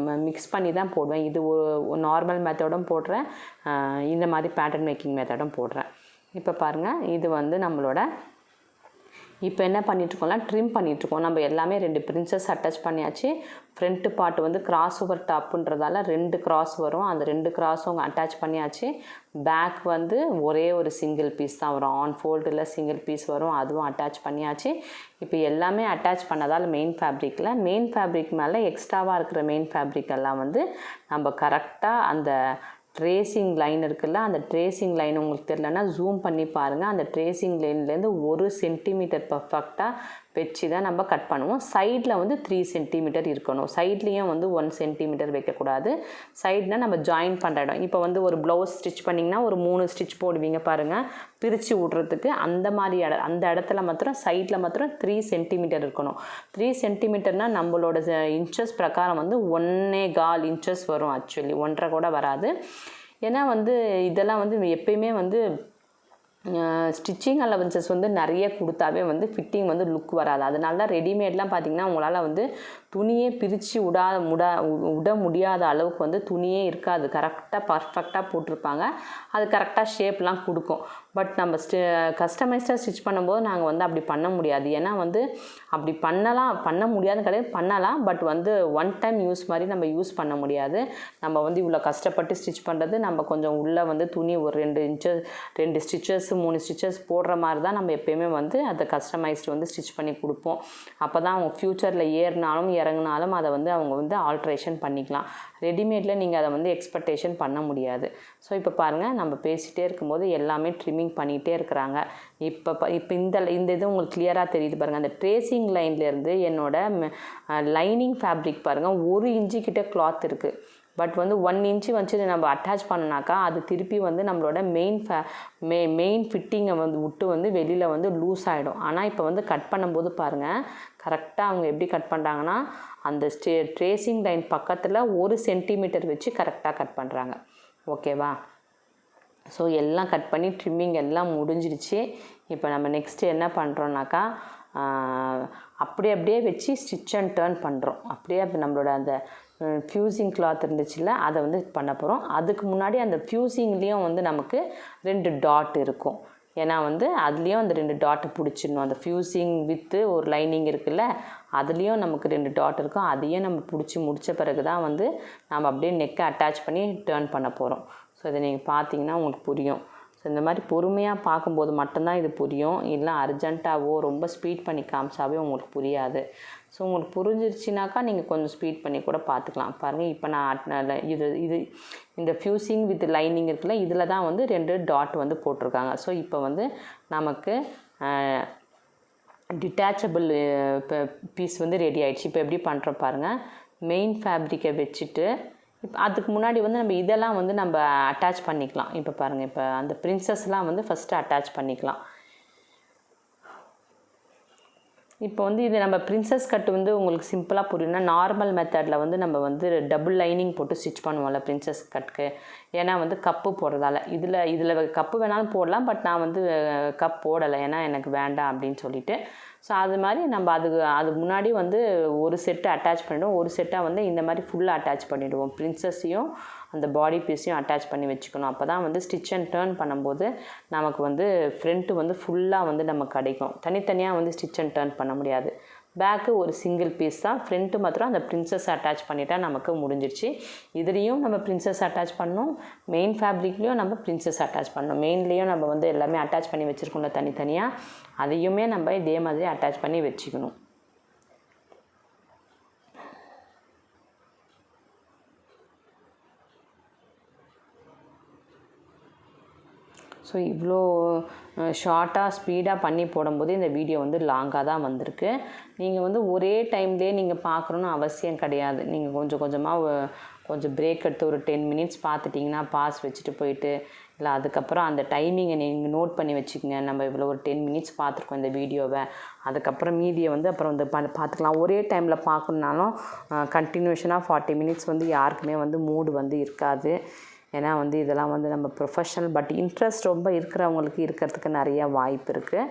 மிக்ஸ் பண்ணி தான் போடுவேன். இது ஒரு நார்மல் மெத்தடும் போடுறேன், இந்த மாதிரி பேட்டர்ன் மேக்கிங் மெத்தடும் போடுறேன். இப்போ பாருங்கள், இது வந்து நம்மளோட இப்போ என்ன பண்ணிகிட்ருக்கோம்னா ட்ரிம் பண்ணிகிட்ருக்கோம். நம்ம எல்லாமே 2 பிரின்சஸ் அட்டாச் பண்ணியாச்சு. ஃப்ரண்ட் பார்ட் வந்து கிராஸ் ஓவர் டாப்புன்றதால 2 கிராஸ் வரும். அந்த 2 கிராஸும் அட்டாச் பண்ணியாச்சு. பேக் வந்து ஒரே ஒரு சிங்கிள் பீஸ் தான் வரும். ஆன் ஃபோல்டில் சிங்கிள் பீஸ் வரும், அதுவும் அட்டாச் பண்ணியாச்சு. இப்போ எல்லாமே அட்டாச் பண்ணதால் மெயின் ஃபேப்ரிக் மேலே எக்ஸ்ட்ராவாக இருக்கிற மெயின் ஃபேப்ரிக் எல்லாம் வந்து நம்ம கரெக்டாக அந்த ட்ரேசிங் லைன் இருக்குல்ல, அந்த ட்ரேசிங் லைன் உங்களுக்கு தெரியலன்னா ஜூம் பண்ணி பாருங்கள். அந்த ட்ரேசிங் லைன்லேருந்து 1 சென்டிமீட்டர் பர்ஃபெக்டாக வச்சு தான் நம்ம கட் பண்ணுவோம். சைடில் வந்து 3 சென்டிமீட்டர் இருக்கணும். சைட்லேயும் வந்து 1 சென்டிமீட்டர் வைக்கக்கூடாது. சைட்னால் நம்ம ஜாயின் பண்ணுற இடம். இப்போ வந்து ஒரு ப்ளவுஸ் ஸ்டிச் பண்ணிங்கன்னா ஒரு 3 ஸ்டிச் போடுவீங்க பாருங்கள், பிரித்து விட்றதுக்கு. அந்த மாதிரி அந்த இடத்துல மாத்திரம் சைடில் மாத்திரம் 3 சென்டிமீட்டர் இருக்கணும். 3 சென்டிமீட்டர்னால் நம்மளோட இன்ச்சஸ் பிரகாரம் வந்து 1.25 இன்ச்சஸ் வரும். ஆக்சுவலி 1.5 கூட வராது. ஏன்னா வந்து இதெல்லாம் வந்து எப்பயுமே வந்து ஸ்டிச்சிங் அலவன்சஸ் வந்து நிறைய கொடுத்தாவே வந்து ஃபிட்டிங் வந்து லுக் வராது. அதனால தான் ரெடிமேட்லாம் பார்த்திங்கன்னா உங்களால் வந்து துணியே பிரித்து விட முடியாத அளவுக்கு வந்து துணியே இருக்காது. கரெக்டாக பர்ஃபெக்டாக போட்டிருப்பாங்க. அது கரெக்டாக ஷேப்லாம் கொடுக்கும். பட் நம்ம கஸ்டமைஸ்டாக ஸ்டிச் பண்ணும்போது நாங்கள் வந்து அப்படி பண்ண முடியாது. ஏன்னா வந்து அப்படி பண்ண முடியாது கிடையாது, பண்ணலாம். பட் வந்து 1 டைம் யூஸ் மாதிரி நம்ம யூஸ் பண்ண முடியாது. நம்ம வந்து இவ்வளோ கஷ்டப்பட்டு ஸ்டிச் பண்ணுறது, நம்ம கொஞ்சம் உள்ளே வந்து துணி ஒரு 2 ஸ்டிச்சஸ் 3 ஸ்டிச்சஸ் போடுற மாதிரி தான் நம்ம எப்போயுமே வந்து அதை கஸ்டமைஸ்டு வந்து ஸ்டிச் பண்ணி கொடுப்போம். அப்போ தான் அவங்க ஃப்யூச்சரில் ஏறினாலும் இறங்கினாலும் அதை வந்து அவங்க வந்து ஆல்ட்ரேஷன் பண்ணிக்கலாம். ரெடிமேடில் நீங்கள் அதை வந்து எக்ஸ்பெக்டேஷன் பண்ண முடியாது. ஸோ இப்போ பாருங்கள், நம்ம பேசிகிட்டே இருக்கும்போது எல்லாமே ட்ரிம்மிங் பண்ணிகிட்டே இருக்கிறாங்க. இப்போ இந்த இது உங்களுக்கு கிளியராக தெரியுது பாருங்கள். அந்த ட்ரேசிங் லைன்லேருந்து என்னோட லைனிங் ஃபேப்ரிக் பாருங்கள் 1 இன்ச்சு கிட்ட கிளாத் இருக்குது. பட் வந்து 1 இன்ச்சு வச்சு நம்ம அட்டாச் பண்ணனாக்கா அது திருப்பி வந்து நம்மளோட மெயின் ஃபிட்டிங்கை வந்து விட்டு வந்து வெளியில் வந்து லூஸ் ஆகிடும். ஆனால் இப்போ வந்து கட் பண்ணும்போது பாருங்கள், கரெக்டாக அவங்க எப்படி கட் பண்ணுறாங்கன்னா அந்த ட்ரேசிங் லைன் பக்கத்தில் 1 சென்டிமீட்டர் வச்சு கரெக்டாக கட் பண்ணுறாங்க. ஓகேவா? ஸோ எல்லாம் கட் பண்ணி ட்ரிம்மிங் எல்லாம் முடிஞ்சிடுச்சு. இப்போ நம்ம நெக்ஸ்ட்டு என்ன பண்ணுறோன்னாக்கா அப்படியே வச்சு ஸ்டிச் அண்ட் டர்ன் பண்ணுறோம். அப்படியே நம்மளோட அந்த ஃப்யூசிங் கிளாத் இருந்துச்சுல்ல, அதை வந்து பண்ண போகிறோம். அதுக்கு முன்னாடி அந்த ஃப்யூசிங்லேயும் வந்து நமக்கு 2 டாட் இருக்கும். ஏன்னா வந்து அதுலேயும் அந்த 2 டாட்டை பிடிச்சிடணும். அந்த ஃப்யூசிங் வித்து ஒரு லைனிங் இருக்குல்ல, அதுலேயும் நமக்கு 2 டாட் இருக்கும். அதையும் நம்ம பிடிச்சி முடித்த பிறகு தான் வந்து நம்ம அப்படியே நெக்கை அட்டாச் பண்ணி டர்ன் பண்ண போகிறோம். ஸோ இதை நீங்கள் பார்த்தீங்கன்னா உங்களுக்கு புரியும். ஸோ இந்த மாதிரி பொறுமையாக பார்க்கும்போது மட்டும்தான் இது புரியும். இல்லை அர்ஜென்ட்டாவோ ரொம்ப ஸ்பீட் பண்ணி காமிச்சாவே உங்களுக்கு புரியாது. ஸோ உங்களுக்கு புரிஞ்சிருச்சுனாக்கா நீங்கள் கொஞ்சம் ஸ்பீட் பண்ணி கூட பார்த்துக்கலாம். பாருங்கள், இப்போ நான் இது இந்த ஃப்யூசிங் வித் லைனிங் இருக்குல்ல, இதில் தான் வந்து 2 டாட் வந்து போட்டிருக்காங்க. ஸோ இப்போ வந்து நமக்கு டிட்டாச்சபிள் பீஸ் வந்து ரெடி ஆகிடுச்சு. இப்போ எப்படி பண்ணுறோம் பாருங்கள். மெயின் ஃபேப்ரிக்கை வச்சுட்டு இப்போ அதுக்கு முன்னாடி வந்து நம்ம இதெல்லாம் வந்து நம்ம அட்டாச் பண்ணிக்கலாம். இப்போ பாருங்கள், இப்போ அந்த பிரின்சஸ்லாம் வந்து ஃபஸ்ட்டு அட்டாச் பண்ணிக்கலாம். இப்போ வந்து இது நம்ம பிரின்சஸ் கட் வந்து உங்களுக்கு சிம்பிளாக புரியும்னா, நார்மல் மெத்தடில் வந்து நம்ம வந்து டபுள் லைனிங் போட்டு ஸ்டிச் பண்ணுவோம்ல பிரின்சஸ் கட்டுக்கு. ஏன்னா வந்து கப்பு போடுறதால இதில் கப்பு வேணாலும் போடலாம். பட் நான் வந்து கப் போடலை, ஏன்னா எனக்கு வேண்டாம் அப்படின்னு சொல்லிட்டு. ஸோ அது மாதிரி நம்ம அது முன்னாடி வந்து ஒரு செட்டு அட்டாச் பண்ணிவிடுவோம். ஒரு செட்டாக வந்து இந்த மாதிரி ஃபுல்லாக அட்டாச் பண்ணிவிடுவோம். பிரின்சஸையும் அந்த பாடி பீஸையும் அட்டாச் பண்ணி வச்சுக்கணும். அப்போ தான் வந்து ஸ்டிச் அண்ட் டர்ன் பண்ணும்போது நமக்கு வந்து ஃப்ரண்ட்டு வந்து ஃபுல்லாக வந்து நமக்கு கிடைக்கும். தனித்தனியாக வந்து ஸ்டிச் அண்ட் டர்ன் பண்ண முடியாது. பேக்கு ஒரு சிங்கிள் பீஸ் தான். ஃப்ரண்ட்டு மாத்திரம் அந்த பிரின்சஸ் அட்டாச் பண்ணிட்டா நமக்கு முடிஞ்சிடுச்சு. இதுலேயும் நம்ம பிரின்சஸ் அட்டாச் பண்ணணும், மெயின் ஃபேப்ரிக்லேயும் நம்ம பிரின்சஸ் அட்டாச் பண்ணணும். மெயின்லேயும் நம்ம வந்து எல்லாமே அட்டாச் பண்ணி வச்சுருக்கோம்ல தனித்தனியாக, அதையுமே நம்ம இதே மாதிரி அட்டாச் பண்ணி வச்சுக்கணும். ஸோ இவ்வளோ ஷார்ட்டாக ஸ்பீடாக பண்ணி போடும்போது இந்த வீடியோ வந்து லாங்காக தான் வந்திருக்கு. நீங்கள் வந்து ஒரே டைம்லேயே நீங்கள் பார்க்கணுன்னு அவசியம் கிடையாது. நீங்கள் கொஞ்சம் பிரேக் எடுத்து ஒரு 10 மினிட்ஸ் பார்த்துட்டிங்கன்னா பாஸ் வச்சுட்டு போயிட்டு, இல்லை அதுக்கப்புறம் அந்த டைமிங்கை நீங்கள் நோட் பண்ணி வச்சுக்கோங்க. நம்ம இவ்வளோ ஒரு 10 மினிட்ஸ் பார்த்துருக்கோம் இந்த வீடியோவை, அதுக்கப்புறம் மீதியை வந்து அப்புறம் வந்து பார்த்துக்கலாம். ஒரே டைமில் பார்க்கணுன்னாலும் கண்டினியூஷனாக 40 மினிட்ஸ் வந்து யாருக்குமே வந்து மூடு வந்து இருக்காது. ஏன்னா வந்து இதெல்லாம் வந்து நம்ம ப்ரொஃபஷனல், பட் இன்ட்ரெஸ்ட் ரொம்ப இருக்கிறவங்களுக்கு இருக்கிறதுக்கு நிறைய வாய்ப்பு இருக்குது.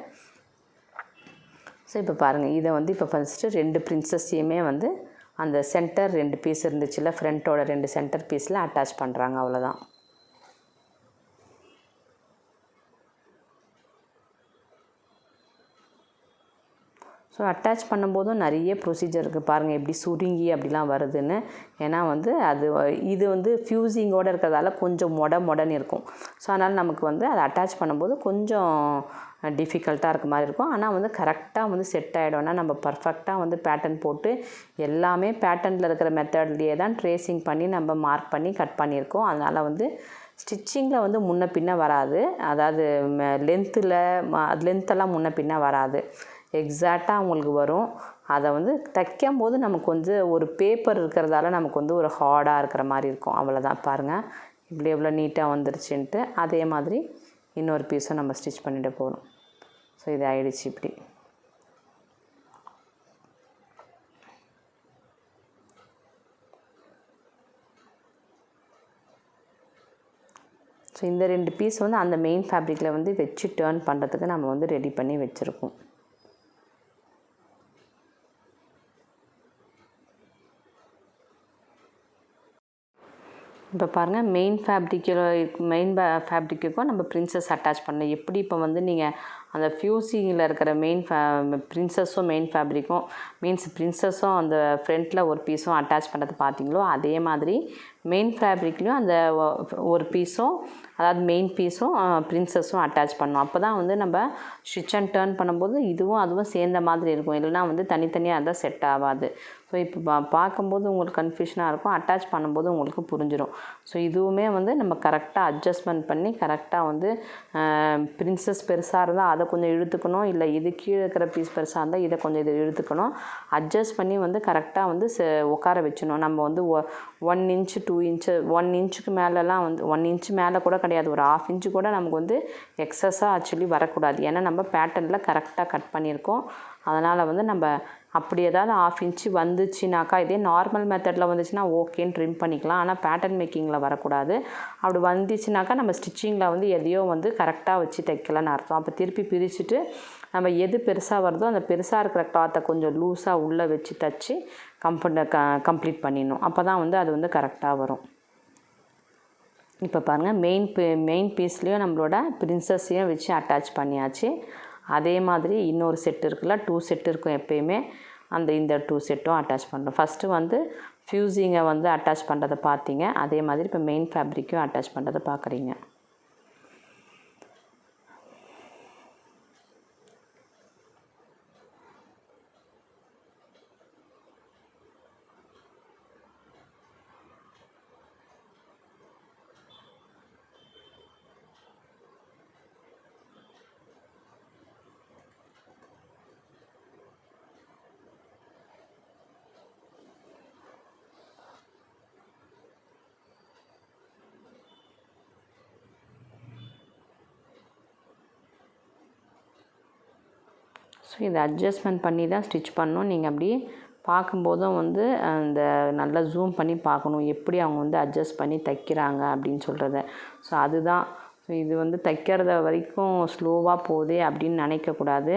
ஸோ இப்போ பாருங்கள், இதை வந்து இப்போ ஃபஸ்ட்டு 2 பிரின்சஸையுமே வந்து அந்த சென்டர் 2 பீஸ் இருந்துச்சுல்ல, ஃப்ரண்ட்டோட 2 சென்டர் பீஸில் அட்டாச் பண்ணுறாங்க. அவ்வளோதான். அட்டாச் பண்ணும்போதும் நிறைய ப்ரொசீஜர் இருக்குது பாருங்கள், எப்படி சுருங்கி அப்படிலாம் வருதுன்னு. ஏன்னா வந்து இது வந்து ஃப்யூசிங்கோடு இருக்கிறதால கொஞ்சம் மொடன்னு இருக்கும். ஸோ அதனால் நமக்கு வந்து அதை அட்டாச் பண்ணும்போது கொஞ்சம் டிஃபிகல்ட்டாக இருக்க மாதிரி இருக்கும். ஆனால் வந்து கரெக்டாக வந்து செட் ஆகிடும்னா நம்ம பர்ஃபெக்டாக வந்து பேட்டர்ன் போட்டு எல்லாமே பேட்டர்னில் இருக்கிற மெத்தட்லேயே தான் ட்ரேசிங் பண்ணி நம்ம மார்க் பண்ணி கட் பண்ணியிருக்கோம். அதனால் வந்து ஸ்டிச்சிங்கில் வந்து முன்ன பின்ன வராது. அதாவது லென்த்தெல்லாம் முன்ன பின்ன வராது, எக்ஸாக்டாக உங்களுக்கு வரும். அதை வந்து தைக்கும் போது நமக்கு வந்து ஒரு பேப்பர் இருக்கிறதால நமக்கு வந்து ஒரு ஹார்டாக இருக்கிற மாதிரி இருக்கும். அவ்வளோதான். பாருங்கள் இப்படி எவ்வளோ நீட்டாக வந்துருச்சுன்ட்டு. அதே மாதிரி இன்னொரு பீஸும் நம்ம ஸ்டிச் பண்ணிட்டு போகணும். ஸோ இது ஆயிடுச்சு இப்படி. ஸோ இந்த 2 பீஸ் வந்து அந்த மெயின் ஃபேப்ரிக்கில் வந்து வச்சு டேர்ன் பண்ணுறதுக்கு நம்ம வந்து ரெடி பண்ணி வச்சுருக்கோம். இப்போ பாருங்கள், மெயின் ஃபேப்ரிக்குக்கும் நம்ம பிரின்சஸ் அட்டாச் பண்ணல. எப்படி இப்போ வந்து நீங்கள் அந்த ஃப்யூசிங்கில் இருக்கிற மெயின் ஃபேப்ரிக்கும் பிரின்சஸும் அந்த ஃப்ரண்ட்டில் ஒரு பீஸும் அட்டாச் பண்ணுறது பார்த்தீங்களோ, அதே மாதிரி மெயின் ஃபேப்ரிக்லேயும் அந்த ஒரு பீஸும், அதாவது மெயின் பீஸும் பிரின்சஸும் அட்டாச் பண்ணோம். அப்போ தான் வந்து நம்ம ஸ்டிச் அண்ட் டர்ன் பண்ணும்போது இதுவும் அதுவும் சேர்ந்த மாதிரி இருக்கும். இல்லைனா வந்து தனித்தனியாக இருந்தால் செட் ஆகாது. ஸோ இப்போ பார்க்கும்போது உங்களுக்கு கன்ஃபியூஷனாக இருக்கும், அட்டாச் பண்ணும்போது உங்களுக்கு புரிஞ்சிடும். ஸோ இதுவுமே வந்து நம்ம கரெக்டாக அட்ஜஸ்ட்மெண்ட் பண்ணி கரெக்டாக வந்து பிரின்சஸ் பெருசாக இருந்தால் அதை கொஞ்சம் இழுத்துக்கணும், இல்லை இது கீழே இருக்கிற பீஸ் பெருசாக இருந்தால் இதை கொஞ்சம் இதை இழுத்துக்கணும். அட்ஜஸ்ட் பண்ணி வந்து கரெக்டாக வந்து உட்கார வச்சணும். நம்ம வந்து 1 இன்ச்சு 2 இன்ச்சு 1 இன்ச்சுக்கு மேலெலாம் வந்து 1 இன்ச்சு மேலே கூட கிடையாது, ஒரு 1/2 இன்ச்சு கூட நமக்கு வந்து எக்ஸஸாக ஆக்சுவலி வரக்கூடாது. ஏன்னா நம்ம பேட்டர்னில் கரெக்டாக கட் பண்ணியிருக்கோம். அதனால் வந்து நம்ம அப்படி ஏதாவது 1/2 இன்ச்சு வந்துச்சுனாக்கா, இதே நார்மல் மெத்தடில் வந்துச்சுன்னா ஓகேன்னு ட்ரிம் பண்ணிக்கலாம். ஆனால் பேட்டர்ன் மேக்கிங்கில் வரக்கூடாது. அப்படி வந்துச்சுனாக்கா நம்ம ஸ்டிச்சிங்கில் வந்து எதையோ வந்து கரெக்டாக வச்சு தைக்கலன்னு அர்த்தம். அப்போ திருப்பி பிரிச்சுட்டு நம்ம எது பெருசாக வருதோ அந்த பெருசாக இருக்கிற கிளாத்தை கொஞ்சம் லூஸாக உள்ளே வச்சு தைச்சி கம்ப்ளீட் பண்ணிடணும். அப்போ தான் வந்து அது வந்து கரெக்டாக வரும். இப்போ பாருங்கள், மெயின் பீஸ்லேயும் நம்மளோட பிரின்சஸையும் வச்சு அட்டாச் பண்ணியாச்சு. அதே மாதிரி இன்னொரு செட் இருக்குல்ல, 2 செட் இருக்கும் எப்பயுமே, இந்த 2 செட்டும் அட்டாச் பண்ணுறோம். ஃபஸ்ட்டு வந்து ஃப்யூசிங்கை வந்து அட்டாச் பண்ணுறதை பார்த்தீங்க. அதே மாதிரி இப்போ மெயின் ஃபேப்ரிக்கும் அட்டாச் பண்ணுறதை பார்க்குறீங்க. ஸோ இதை அட்ஜஸ்ட்மெண்ட் பண்ணி தான் ஸ்டிச் பண்ணணும். நீங்கள் அப்படி பார்க்கும்போதும் வந்து அந்த நல்லா ஜூம் பண்ணி பார்க்கணும், எப்படி அவங்க வந்து அட்ஜஸ்ட் பண்ணி தைக்கிறாங்க அப்படின்னு சொல்கிறத. ஸோ அதுதான். ஸோ இது வந்து தைக்கிறத வரைக்கும் ஸ்லோவாக போகுதே அப்படின்னு நினைக்கக்கூடாது.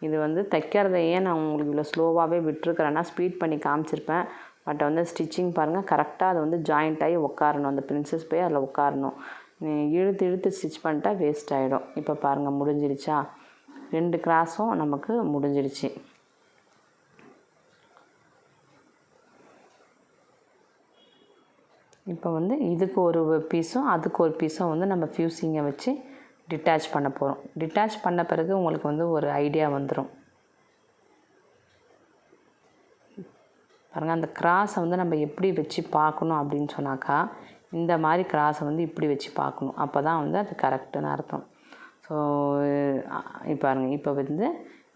இது வந்து தைக்கிறத ஏன் நான் உங்களுக்கு இவ்வளோ ஸ்லோவாகவே விட்டுருக்குறேன்னா, ஸ்பீட் பண்ணி காமிச்சிருப்பேன். பட் வந்து ஸ்டிச்சிங் பாருங்கள், கரெக்டாக அது வந்து ஜாயிண்ட் ஆகி உட்காரணும். அந்த பிரின்சஸ் போய் அதில் உட்காரணும். இழுத்து ஸ்டிச் பண்ணிட்டா வேஸ்ட் ஆகிடும். இப்போ பாருங்கள், முடிஞ்சிடுச்சா? 2 கிராஸும் நமக்கு முடிஞ்சிடுச்சு. இப்போ வந்து இதுக்கு ஒரு பீஸும் அதுக்கு ஒரு பீஸும் வந்து நம்ம ஃப்யூசிங்கை வச்சு டிட்டாச் பண்ண போகிறோம். டிட்டாச் பண்ண பிறகு உங்களுக்கு வந்து ஒரு ஐடியா வந்துடும். பாருங்கள், அந்த கிராஸை வந்து நம்ம எப்படி வச்சு பார்க்கணும் அப்படின்னு சொன்னாக்கா, இந்த மாதிரி கிராஸை வந்து இப்படி வச்சு பார்க்கணும். அப்போ தான் வந்து அது கரெக்டுன்னு அர்த்தம். ஸோ பாருங்கள், இப்போ வந்து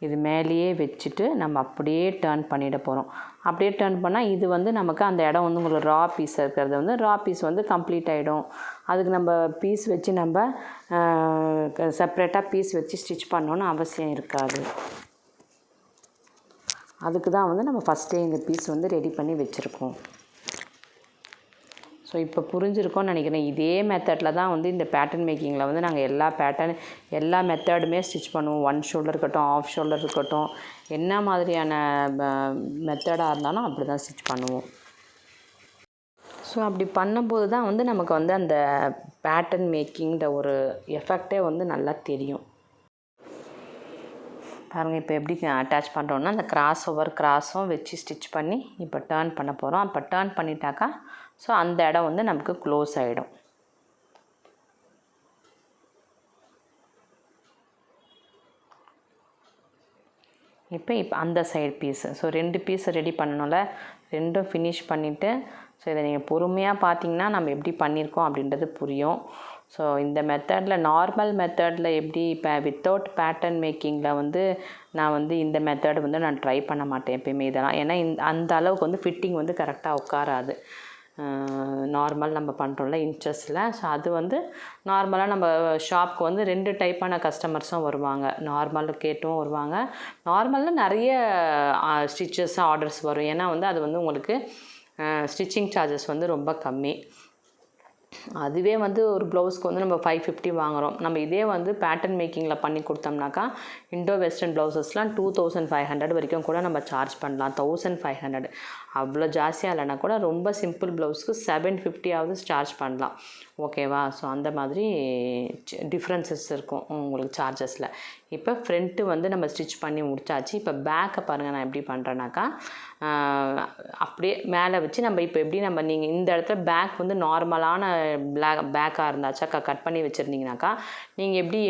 இது மேலேயே வச்சுட்டு நம்ம அப்படியே டர்ன் பண்ணிட போகிறோம். அப்படியே டர்ன் பண்ணால் இது வந்து நமக்கு அந்த இடம் வந்து உங்களுக்கு ரா பீஸ் இருக்கிறது வந்து ரா பீஸ் வந்து கம்ப்ளீட் ஆகிடும். அதுக்கு நம்ம பீஸ் வச்சு நம்ம செப்ரேட்டாக பீஸ் வச்சு ஸ்டிச் பண்ணணுன்னு அவசியம் இருக்காது. அதுக்கு தான் வந்து நம்ம ஃபஸ்ட்டே இந்த பீஸ் வந்து ரெடி பண்ணி வச்சுருக்கோம். ஸோ இப்போ புரிஞ்சிருக்கோன்னு நினைக்கிறேன். இதே மெத்தடில் தான் வந்து இந்த பேட்டர்ன் மேக்கிங்கில் வந்து நாங்கள் எல்லா மெத்தடுமே ஸ்டிச் பண்ணுவோம். 1 ஷோல்டர் இருக்கட்டும், ஆஃப் ஷோல்டர் இருக்கட்டும், என்ன மாதிரியான மெத்தடாக இருந்தாலும் அப்படி தான் ஸ்டிச் பண்ணுவோம். ஸோ அப்படி பண்ணும்போது தான் வந்து நமக்கு வந்து அந்த பேட்டர்ன் மேக்கிங்கிற ஒரு எஃபெக்டே வந்து நல்லா தெரியும். பாருங்கள் இப்போ எப்படி அட்டாச் பண்ணுறோன்னா அந்த கிராஸ் ஓவர் கிராஸும் வச்சு ஸ்டிச் பண்ணி இப்போ டர்ன் பண்ண போகிறோம். அப்போ டர்ன் பண்ணிட்டாக்கா ஸோ அந்த இடம் வந்து நமக்கு க்ளோஸ் ஆகிடும். இப்போ அந்த side piece so 2 piece ready பண்ணணும்ல, 2ம் ஃபினிஷ் பண்ணிவிட்டு ஸோ இதை நீங்கள் பொறுமையாக பார்த்தீங்கன்னா நம்ம எப்படி பண்ணியிருக்கோம் அப்படின்றது புரியும். ஸோ இந்த மெத்தடில் நார்மல் மெத்தடில் எப்படி இப்போ வித்தவுட் பேட்டர்ன் மேக்கிங்கில் வந்து நான் வந்து இந்த மெத்தட் வந்து நான் ட்ரை பண்ண மாட்டேன் எப்பயுமே இதெல்லாம். ஏன்னா அந்த அளவுக்கு வந்து ஃபிட்டிங் வந்து கரெக்டாக உட்காராது. நார்மல் நம்ம பண்ணுறோம்ல இன்ச்சஸில். ஸோ அது வந்து நார்மலாக நம்ம ஷாப்புக்கு வந்து 2 டைப்பான கஸ்டமர்ஸும் வருவாங்க. நார்மல் கேட்டும் வருவாங்க. நார்மலில் நிறைய ஸ்டிச்சஸ் ஆர்டர்ஸ் வரும். ஏன்னா வந்து அது வந்து உங்களுக்கு ஸ்டிச்சிங் சார்ஜஸ் வந்து ரொம்ப கம்மி. அதுவே வந்து ஒரு ப்ளவுஸ்க்கு வந்து நம்ம 550 வாங்குகிறோம். நம்ம இதே வந்து பேட்டர்ன் மேக்கிங்கில் பண்ணி கொடுத்தோம்னாக்கா இண்டோ வெஸ்டர்ன் ப்ளவுசஸ்லாம் 2500 வரைக்கும் கூட நம்ம சார்ஜ் பண்ணலாம். 1500 அவ்வளோ ஜாஸ்தியாக இல்லைனா கூட ரொம்ப சிம்பிள் ப்ளவுஸ்க்கு 750 சார்ஜ் பண்ணலாம். ஓகேவா? ஸோ அந்த மாதிரி டிஃப்ரென்சஸ் இருக்கும் உங்களுக்கு சார்ஜஸில். இப்போ ஃப்ரண்ட்டு வந்து நம்ம ஸ்டிச் பண்ணி முடிச்சாச்சு. இப்போ பேக்கை பாருங்கள் நான் எப்படி பண்ணுறேன்னாக்கா அப்படியே மேலே வச்சு நம்ம இப்போ எப்படி நம்ம நீங்கள் இந்த இடத்துல பேக் வந்து நார்மலான பேக்காக இருந்தாச்சா கட் பண்ணி வச்சுருந்தீங்கனாக்கா நீங்கள் எப்படி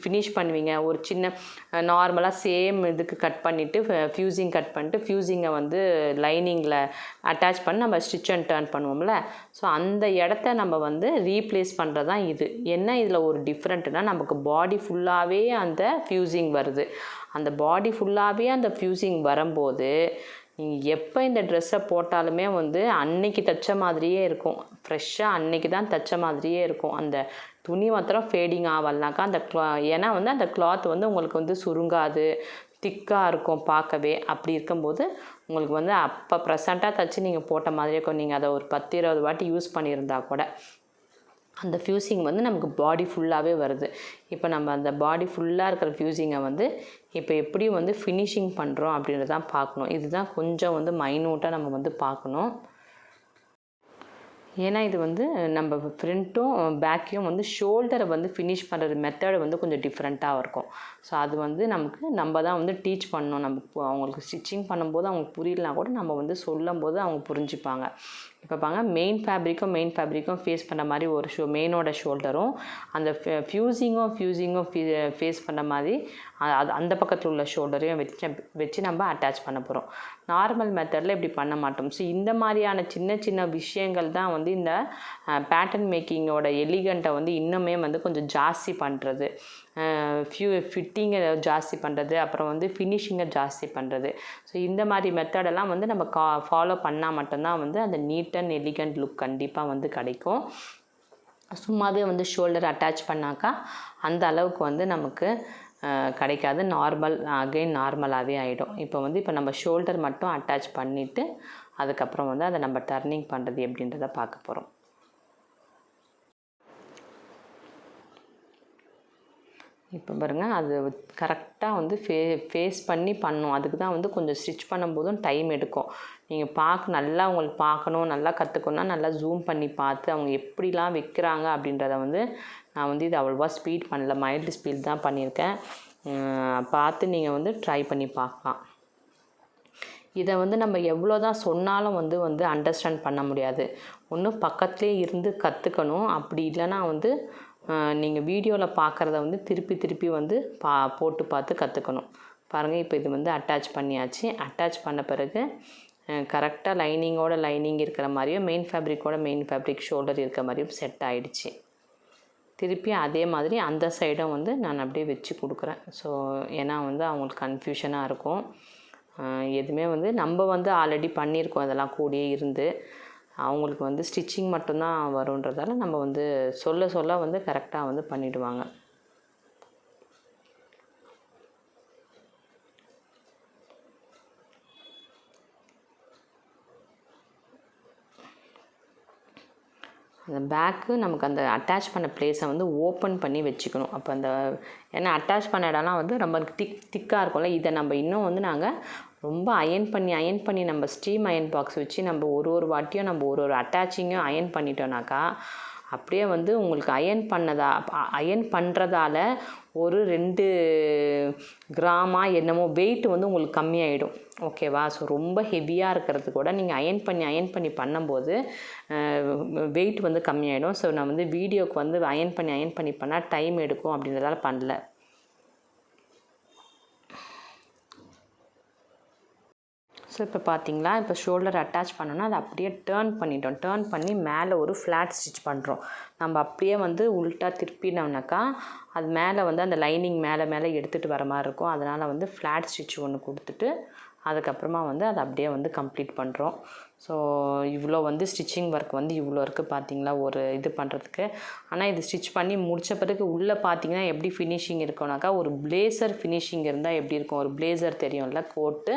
ஃபினிஷ் பண்ணுவீங்க? ஒரு சின்ன நார்மலாக சேம் இதுக்கு கட் பண்ணிவிட்டு ஃப்யூசிங் கட் பண்ணிட்டு ஃப்யூசிங்கை வந்து லைனிங்கில் அட்டாச் பண்ணி நம்ம ஸ்டிச் அண்ட் டர்ன் பண்ணுவோம்ல. ஸோ அந்த இடத்த நம்ம வந்து ரீப்ளேஸ் பண்ணுறது தான் இது. என்ன இதில் ஒரு டிஃப்ரெண்ட்னா நமக்கு பாடி ஃபுல்லாகவே அந்த ஃப்யூசிங் வருது. அந்த பாடி ஃபுல்லாகவே அந்த ஃப்யூசிங் வரும்போது நீங்கள் எப்போ இந்த ட்ரெஸ்ஸை போட்டாலுமே வந்து அன்னைக்கு தைச்ச மாதிரியே இருக்கும். ஃப்ரெஷ்ஷாக அன்னைக்கு தான் தைச்ச மாதிரியே இருக்கும். அந்த துணி மாத்திரம் ஃபேடிங் ஆகலனாக்கா அந்த ஏன்னா வந்து அந்த கிளாத் வந்து உங்களுக்கு வந்து சுருங்காது, திக்காக இருக்கும் பார்க்கவே. அப்படி இருக்கும்போது உங்களுக்கு வந்து அப்போ ப்ரெசண்ட்டாக தைச்சி நீங்கள் போட்ட மாதிரியே இருக்கும். நீங்கள் அதை ஒரு 10-20 வாட்டி யூஸ் பண்ணியிருந்தா கூட அந்த ஃப்யூசிங் வந்து நமக்கு பாடி ஃபுல்லாகவே வருது. இப்போ நம்ம அந்த பாடி ஃபுல்லாக இருக்கிற ஃப்யூசிங்கை வந்து இப்போ எப்படி வந்து ஃபினிஷிங் பண்ணுறோம் அப்படின்றத தான் பார்க்கணும். இதுதான் கொஞ்சம் வந்து மைனூட்டாக நம்ம வந்து பார்க்கணும். ஏன்னா இது வந்து நம்ம ஃப்ரண்ட்டும் பேக்கையும் வந்து ஷோல்டரை வந்து ஃபினிஷ் பண்ணுறது மெத்தடு வந்து கொஞ்சம் டிஃப்ரெண்ட்டாக இருக்கும். ஸோ அது வந்து நம்ம தான் வந்து டீச் பண்ணணும். நம்ம அவங்களுக்கு ஸ்டிச்சிங் பண்ணும்போது அவங்களுக்கு புரியலனா கூட நம்ம வந்து சொல்லும் போது அவங்க புரிஞ்சுப்பாங்க. இப்போ பாங்க மெயின் ஃபேப்ரிக்கும் ஃபேஸ் பண்ண மாதிரி ஒரு மெயினோட ஷோல்டரும் அந்த ஃப்யூசிங்கும் ஃபேஸ் பண்ண மாதிரி அந்த பக்கத்தில் உள்ள ஷோல்டரையும் வச்சு நம்ம அட்டாச் பண்ண போகிறோம். நார்மல் மெத்தடில் இப்படி பண்ண மாட்டோம். ஸோ இந்த மாதிரியான சின்ன சின்ன விஷயங்கள் தான் வந்து இந்த பேட்டர்ன் மேக்கிங்கோட எலிகண்ட்டை வந்து இன்னுமே வந்து கொஞ்சம் ஜாஸ்தி பண்ணுறது. ஃபிட்டிங்கை ஜாஸ்தி பண்ணுறது, அப்புறம் வந்து ஃபினிஷிங்கை ஜாஸ்தி பண்ணுறது. ஸோ இந்த மாதிரி மெத்தடெல்லாம் வந்து நம்ம ஃபாலோ பண்ணால் மட்டும்தான் வந்து அந்த நீட் அண்ட் எலிகண்ட் லுக் கண்டிப்பாக வந்து கிடைக்கும். சும்மாவே வந்து ஷோல்டர் அட்டாச் பண்ணாக்கா அந்த அளவுக்கு வந்து நமக்கு கிடைக்காது. நார்மலாகவே ஆகிடும். இப்போ நம்ம ஷோல்டர் மட்டும் அட்டாச் பண்ணிவிட்டு அதுக்கப்புறம் வந்து அதை நம்ம டர்னிங் பண்ணுறது எப்படின்றத பார்க்க போகிறோம். இப்போ பாருங்கள் அது கரெக்டாக வந்து ஃபேஸ் பண்ணி பண்ணணும். அதுக்கு தான் வந்து கொஞ்சம் ஸ்டிச் பண்ணும்போதும் டைம் எடுக்கும். நீங்கள் நல்லா உங்களுக்கு பார்க்கணும், நல்லா கற்றுக்கணுன்னா நல்லா ஜூம் பண்ணி பார்த்து அவங்க எப்படிலாம் வைக்கிறாங்க அப்படின்றத வந்து நான் வந்து இது அவ்வளோவா ஸ்பீட் பண்ணல, மைல்டு ஸ்பீட் தான் பண்ணியிருக்கேன். பார்த்து நீங்கள் வந்து ட்ரை பண்ணி பார்க்கலாம். இதை வந்து நம்ம எவ்வளோ தான் சொன்னாலும் வந்து அண்டர்ஸ்டாண்ட் பண்ண முடியாது. ஒன்று பக்கத்துலேயே இருந்து கற்றுக்கணும். அப்படி இல்லைன்னா வந்து நீங்கள் வீடியோவில் பார்க்குறத வந்து திருப்பி வந்து போட்டு பார்த்து கற்றுக்கணும். பாருங்கள் இப்போ இது வந்து அட்டாச் பண்ணியாச்சு. அட்டாச் பண்ண பிறகு கரெக்டாக லைனிங் இருக்கிற மாதிரியும் மெயின் ஃபேப்ரிக் ஷோல்டர் இருக்கிற மாதிரியும் செட் ஆகிடுச்சு. திருப்பி அதே மாதிரி அந்த சைடும் வந்து நான் அப்படியே வச்சு கொடுக்குறேன். ஸோ ஏன்னா வந்து அவங்களுக்கு கன்ஃபியூஷனாக இருக்கும். எதுவுமே வந்து நம்ம வந்து ஆல்ரெடி பண்ணியிருக்கோம் அதெல்லாம் கூடயே இருந்து. அவங்களுக்கு வந்து ஸ்டிச்சிங் மட்டும்தான் வருன்றதால நம்ம வந்து சொல்ல வந்து கரெக்டாக வந்து பண்ணிவிடுவாங்க. அந்த பேக்கு நமக்கு அந்த அட்டாச் பண்ண பிளேஸை வந்து ஓப்பன் பண்ணி வச்சுக்கணும். அப்போ ஏன்னா அட்டாச் பண்ண இடம்லாம் வந்து ரொம்ப திக்காக இருக்கும்ல. இதை நம்ம இன்னும் வந்து நாங்கள் ரொம்ப அயன் பண்ணி நம்ம ஸ்டீம் அயன் பாக்ஸ் வச்சு நம்ம ஒரு வாட்டியும் நம்ம ஒரு அட்டாச்சிங்கும் அயன் பண்ணிட்டோம்னாக்கா அப்படியே வந்து உங்களுக்கு அயன் பண்ணுறதால ஒரு 2 கிராமா என்னமோ வெயிட் வந்து உங்களுக்கு கம்மியாயிடும். ஓகேவா? ஸோ ரொம்ப ஹெவியாக இருக்கிறது கூட நீங்கள் அயன் பண்ணி பண்ணும்போது வெயிட் வந்து கம்மியாயிடும். ஸோ நான் வந்து வீடியோக்கு வந்து அயன் பண்ணி பண்ணால் டைம் எடுக்கும் அப்படின்றதால பண்ணல. ஸோ இப்போ பார்த்தீங்களா, இப்போ ஷோல்டர் அட்டாச் பண்ணோன்னா அதை அப்படியே டேர்ன் பண்ணிட்டோம். டேர்ன் பண்ணி மேலே ஒரு ஃப்ளாட் ஸ்டிச் பண்ணுறோம். நம்ம அப்படியே வந்து உல்ட்டா திருப்பினோம்னாக்கா அது மேலே வந்து அந்த லைனிங் மேலே எடுத்துகிட்டு வர மாதிரி இருக்கும். அதனால் வந்து ஃப்ளாட் ஸ்டிச் ஒன்று கொடுத்துட்டு அதுக்கப்புறமா வந்து அதை அப்படியே வந்து கம்ப்ளீட் பண்ணுறோம். ஸோ இவ்வளோ வந்து ஸ்டிச்சிங் ஒர்க் வந்து இவ்வளோ இருக்குது பார்த்தீங்களா ஒரு இது பண்ணுறதுக்கு. ஆனால் இது ஸ்டிச் பண்ணி முடித்த பிறகு உள்ளே பார்த்தீங்கன்னா எப்படி ஃபினிஷிங் இருக்கும்னாக்கா ஒரு பிளேசர் ஃபினிஷிங் இருந்தால் எப்படி இருக்கும், ஒரு பிளேசர் தெரியும்ல கோட்டு,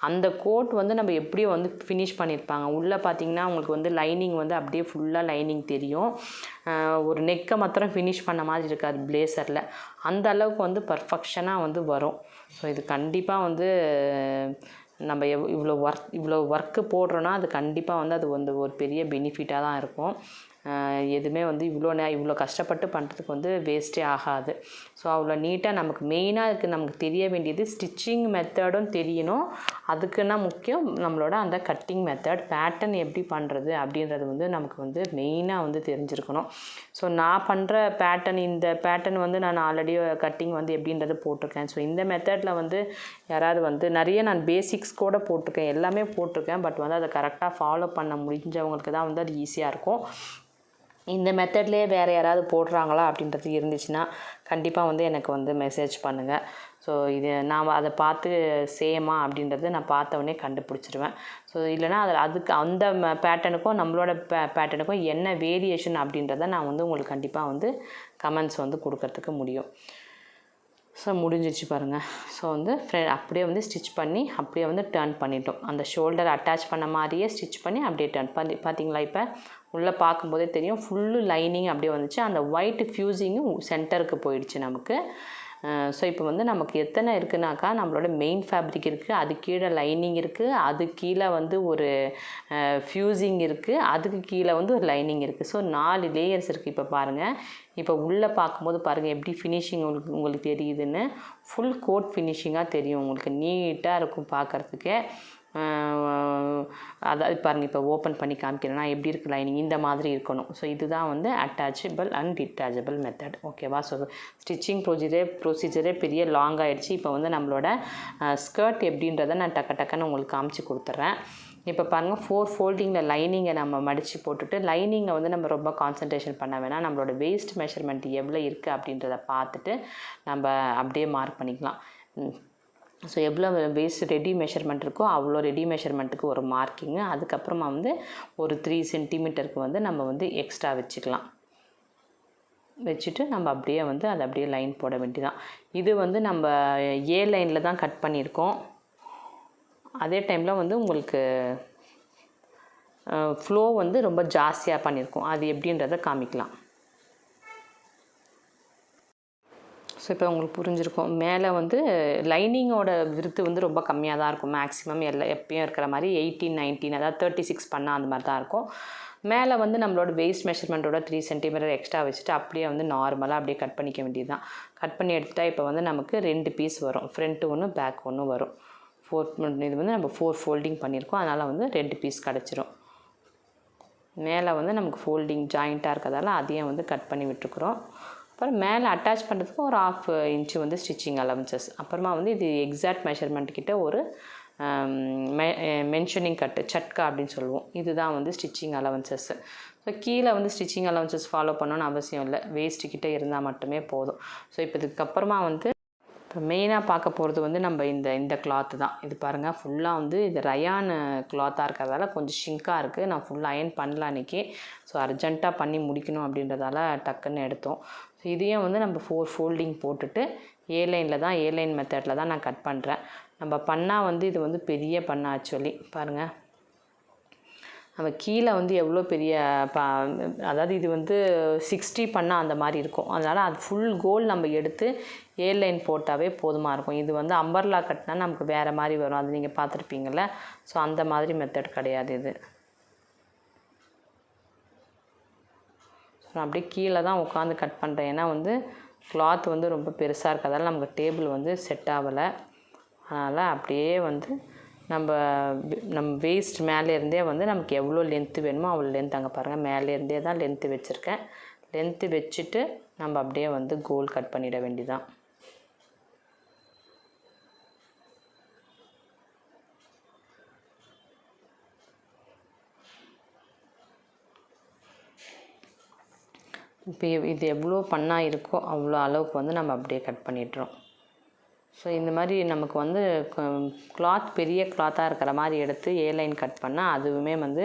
அந்த கோட் வந்து நம்ம எப்படியோ வந்து ஃபினிஷ் பண்ணியிருப்பாங்க. உள்ளே பார்த்தீங்கன்னா உங்களுக்கு வந்து லைனிங் வந்து அப்படியே ஃபுல்லாக லைனிங் தெரியும். ஒரு நெக்கை மாத்திரம் ஃபினிஷ் பண்ண மாதிரி இருக்காது பிளேசரில். அந்த அளவுக்கு வந்து பர்ஃபெக்ஷனாக வந்து வரும். ஸோ இது கண்டிப்பாக வந்து நம்ம இவ்வளோ ஒர்க்கு போடுறோன்னா அது கண்டிப்பாக வந்து அது வந்து ஒரு பெரிய பெனிஃபிட்டாக தான் இருக்கும். எதுவுமே வந்து இவ்வளோ கஷ்டப்பட்டு பண்ணுறதுக்கு வந்து வேஸ்ட்டே ஆகாது. ஸோ அவ்வளோ நீட்டாக நமக்கு மெயினாக இருக்குது. நமக்கு தெரிய வேண்டியது ஸ்டிச்சிங் மெத்தடும் தெரியணும். அதுக்குன்னா முக்கியம் நம்மளோட அந்த கட்டிங் மெத்தட், பேட்டர்ன் எப்படி பண்ணுறது அப்படின்றது வந்து நமக்கு வந்து மெயினாக வந்து தெரிஞ்சிருக்கணும். ஸோ நான் பண்ணுற இந்த பேட்டர்ன் வந்து நான் ஆல்ரெடி கட்டிங் வந்து எப்படின்றது போட்டிருக்கேன். ஸோ இந்த மெத்தடில் வந்து யாராவது வந்து நிறைய நான் பேசிக்ஸ் கூட போட்டிருக்கேன், எல்லாமே போட்டிருக்கேன். பட் வந்து அதை கரெக்டாக ஃபாலோ பண்ண முடிஞ்சவங்களுக்கு தான் வந்து அது ஈஸியாக இருக்கும். இந்த மெத்தட்லேயே வேறு யாராவது போடுறாங்களா அப்படின்றது இருந்துச்சுன்னா கண்டிப்பாக வந்து எனக்கு வந்து மெசேஜ் பண்ணுங்கள். ஸோ இது நான் அதை பார்த்து சேமா அப்படின்றது நான் பார்த்தவொடனே கண்டுபிடிச்சிருவேன். ஸோ இல்லைனா அதுக்கு அந்த பேட்டர்னுக்கும் நம்மளோட பேட்டர்னுக்கும் என்ன வேரியேஷன் அப்படின்றத நான் வந்து உங்களுக்கு கண்டிப்பாக வந்து கமெண்ட்ஸ் வந்து கொடுக்கறதுக்கு முடியும். ஸோ முடிஞ்சிச்சு பாருங்கள். ஸோ வந்து அப்படியே வந்து ஸ்டிச் பண்ணி அப்படியே வந்து டர்ன் பண்ணிட்டோம். அந்த ஷோல்டர் அட்டாச் பண்ண மாதிரியே ஸ்டிச் பண்ணி அப்படியே டர்ன் பண்ணி பார்த்தீங்களா, இப்போ உள்ளே பார்க்கும்போதே தெரியும் ஃபுல்லு லைனிங் அப்படியே வந்துச்சு. அந்த ஒயிட் ஃப்யூசிங்கும் சென்டருக்கு போயிடுச்சு நமக்கு. ஸோ இப்போ வந்து நமக்கு எத்தனை இருக்குனாக்கா நம்மளோட மெயின் ஃபேப்ரிக் இருக்குது, அது கீழே லைனிங் இருக்குது, அது கீழே வந்து ஒரு ஃப்யூசிங் இருக்குது, அதுக்கு கீழே வந்து ஒரு லைனிங் இருக்குது. ஸோ 4 லேயர்ஸ் இருக்குது. இப்போ பாருங்கள், இப்போ உள்ளே பார்க்கும்போது பாருங்கள் எப்படி ஃபினிஷிங் உங்களுக்கு தெரியுதுன்னு. ஃபுல் கோட் ஃபினிஷிங்காக தெரியும் உங்களுக்கு, நீட்டாக இருக்கும் பார்க்குறதுக்கே. அதாவது பாருங்கள், இப்போ ஓப்பன் பண்ணி காமிக்கிறேன்னா எப்படி இருக்குது லைனிங், இந்த மாதிரி இருக்கணும். ஸோ இதுதான் வந்து அட்டாச்சபிள் அண்ட் டிட்டாச்சபிள் மெத்தட். ஓகேவா? ஸோ ஸ்டிச்சிங் ப்ரொசீஜரே பெரிய லாங் ஆகிடுச்சு. இப்போ வந்து நம்மளோட ஸ்கர்ட் எப்படின்றத நான் டக்குன்னு உங்களுக்கு காமிச்சு கொடுத்துட்றேன். இப்போ பாருங்கள், 4 ஃபோல்டிங்கில் லைனிங்கை நம்ம மடித்து போட்டுட்டு, லைனிங்கை வந்து நம்ம ரொம்ப கான்சன்ட்ரேஷன் பண்ண வேணாம். நம்மளோட வேஸ்ட் மெஷர்மெண்ட் எவ்வளோ இருக்குது அப்படின்றத பார்த்துட்டு நம்ம அப்படியே மார்க் பண்ணிக்கலாம். ஸோ எவ்வளோ வேஸ்ட் ரெடி மெஷர்மெண்ட் இருக்கோ அவ்வளோ ரெடி மெஷர்மெண்ட்டுக்கு ஒரு மார்க்கிங்கு. அதுக்கப்புறமா வந்து ஒரு 3 சென்டிமீட்டருக்கு வந்து நம்ம வந்து எக்ஸ்ட்ரா வச்சுக்கலாம். வச்சுட்டு நம்ம அப்படியே வந்து அதை அப்படியே லைன் போட வேண்டியதான். இது வந்து நம்ம ஏ லைனில் தான் கட் பண்ணியிருக்கோம். அதே டைமில் வந்து உங்களுக்கு ஃப்ளோ வந்து ரொம்ப ஜாஸ்தியாக பண்ணியிருக்கோம். அது எப்படின்றத காமிக்கலாம். ஸோ இப்போ உங்களுக்கு புரிஞ்சிருக்கும். மேலே வந்து லைனிங்கோட விருத்து வந்து ரொம்ப கம்மியாக தான் இருக்கும். மேக்ஸிமம் எப்பயும் இருக்கிற மாதிரி 18, 19, அதாவது 36 பண்ணால் அந்த மாதிரி தான் இருக்கும். மேலே வந்து நம்மளோட வேஸ்ட் மெஷர்மெண்ட்டோட 3 சென்டிமீட்டர் எக்ஸ்ட்ரா வச்சுட்டு அப்படியே வந்து நார்மலாக அப்படியே கட் பண்ணிக்க வேண்டியது தான். கட் பண்ணி எடுத்துகிட்டா இப்போ வந்து நமக்கு 2 பீஸ் வரும். ஃப்ரண்ட்டு ஒன்று, பேக் ஒன்று வரும். இது வந்து நம்ம 4 ஃபோல்டிங் பண்ணியிருக்கோம். அதனால் வந்து 2 பீஸ் கிடச்சிரும். மேலே வந்து நமக்கு ஃபோல்டிங் ஜாயிண்ட்டாக இருக்கிறதால அதையும் வந்து கட் பண்ணி விட்டுருக்குறோம். அப்புறம் மேலே அட்டாச் பண்ணுறதுக்கு ஒரு 1/2 இன்ச்சு வந்து ஸ்டிச்சிங் அலவன்சஸ். அப்புறமா வந்து இது எக்ஸாக்ட் மெஷர்மெண்ட் கிட்ட ஒரு மென்ஷனிங் கட்டு, சட்கா அப்படின்னு சொல்லுவோம். இதுதான் வந்து ஸ்டிச்சிங் அலவன்சஸ்ஸு. ஸோ கீழே வந்து ஸ்டிச்சிங் அலவன்சஸ் ஃபாலோ பண்ணணும்னு அவசியம் இல்லை. வேஸ்ட்டுக்கிட்ட இருந்தால் மட்டுமே போதும். ஸோ இப்போ இதுக்கப்புறமா வந்து இப்போ மெயினாக பார்க்க போகிறது வந்து நம்ம இந்த கிளாத்து தான். இது பாருங்கள், ஃபுல்லாக வந்து இது ரயான் கிளாத்தாக இருக்கிறதால கொஞ்சம் ஷிங்காக இருக்குது. நான் ஃபுல்லாக அயன் பண்ணல அன்றைக்கி. ஸோ அர்ஜென்ட்டாக பண்ணி முடிக்கணும் அப்படின்றதால டக்குன்னு எடுத்தோம். ஸோ இதையும் வந்து நம்ம 4 ஃபோல்டிங் போட்டுட்டு ஏ லைன் மெத்தடில் தான் நான் கட் பண்ணுறேன். நம்ம பண்ணால் வந்து இது வந்து பெரிய பண்ண ஆக்சுவலி பாருங்கள், நம்ம கீழே வந்து எவ்வளோ பெரிய அதாவது இது வந்து 60 பண்ணால் அந்த மாதிரி இருக்கும். அதனால் அது ஃபுல் கோல் நம்ம எடுத்து ஏ லைன் போட்டாவே போதுமாக இருக்கும். இது வந்து அம்பர்லா கட்டினா நமக்கு வேறு மாதிரி வரும். அது நீங்கள் பார்த்துருப்பீங்கள. ஸோ அந்த மாதிரி மெத்தட் கிடையாது இது. நான் அப்படியே கீழே தான் உட்காந்து கட் பண்ணுறேன். ஏன்னா வந்து கிளாத் வந்து ரொம்ப பெருசாக இருக்கிறதால நமக்கு டேபிள் வந்து செட் ஆகலை. அதனால் அப்படியே வந்து நம்ம வேஸ்ட் மேலேருந்தே வந்து நமக்கு எவ்வளோ லென்த்து வேணுமோ அவ்வளோ லென்த் அங்கே பாருங்கள் மேலேருந்தே தான் லென்த்து வச்சுருக்கேன். லென்த்து வச்சுட்டு நம்ம அப்படியே வந்து கோல் கட் பண்ணிட வேண்டியதான். இப்போ இது எவ்வளோ பண்ணால் இருக்கோ அவ்வளோ அளவுக்கு வந்து நம்ம அப்படியே கட் பண்ணிடுறோம். ஸோ இந்த மாதிரி நமக்கு வந்து கிளாத் பெரிய கிளாத்தாக இருக்கிற மாதிரி எடுத்து லைன் கட் பண்ணால் அதுவுமே வந்து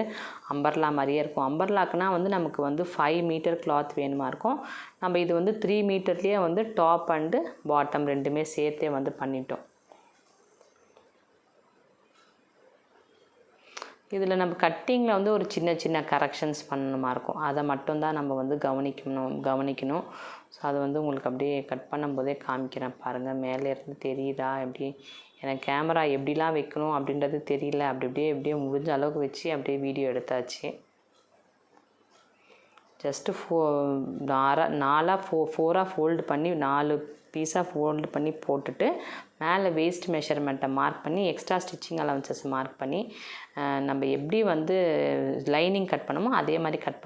அம்பர்லா மாதிரியே இருக்கும். அம்பர்லாக்குனா வந்து நமக்கு வந்து 5 மீட்டர் கிளாத் வேணுமா இருக்கும். நம்ம இது வந்து 3 மீட்டர்லேயே வந்து டாப் அண்டு பாட்டம் ரெண்டுமே சேர்த்தே வந்து பண்ணிட்டோம். இதில் நம்ம கட்டிங்கில் வந்து ஒரு சின்ன சின்ன கரெக்ஷன்ஸ் பண்ணணுமா இருக்கும். அதை மட்டும்தான் நம்ம வந்து கவனிக்கணும். ஸோ அது வந்து உங்களுக்கு அப்படியே கட் பண்ணும்போதே காமிக்கிறேன் பாருங்கள். மேலே இருந்து தெரியுதா எப்படி, எனக்கு கேமரா எப்படிலாம் வைக்கணும் அப்படின்றது தெரியல. எப்படியே முடிஞ்ச அளவுக்கு வச்சு அப்படியே வீடியோ எடுத்தாச்சு. ஜஸ்ட்டு 4 ஃபோல்டு பண்ணி 4 பீஸாக ஃபோல்டு பண்ணி போட்டுட்டு மேலே வேஸ்ட் மெஷர்மெண்ட்டை மார்க் பண்ணி எக்ஸ்ட்ரா ஸ்டிச்சிங் அலவன்சஸ் மார்க் பண்ணி நம்ம எப்படி வந்து லைனிங் கட் பண்ணோமோ அதே மாதிரி கட்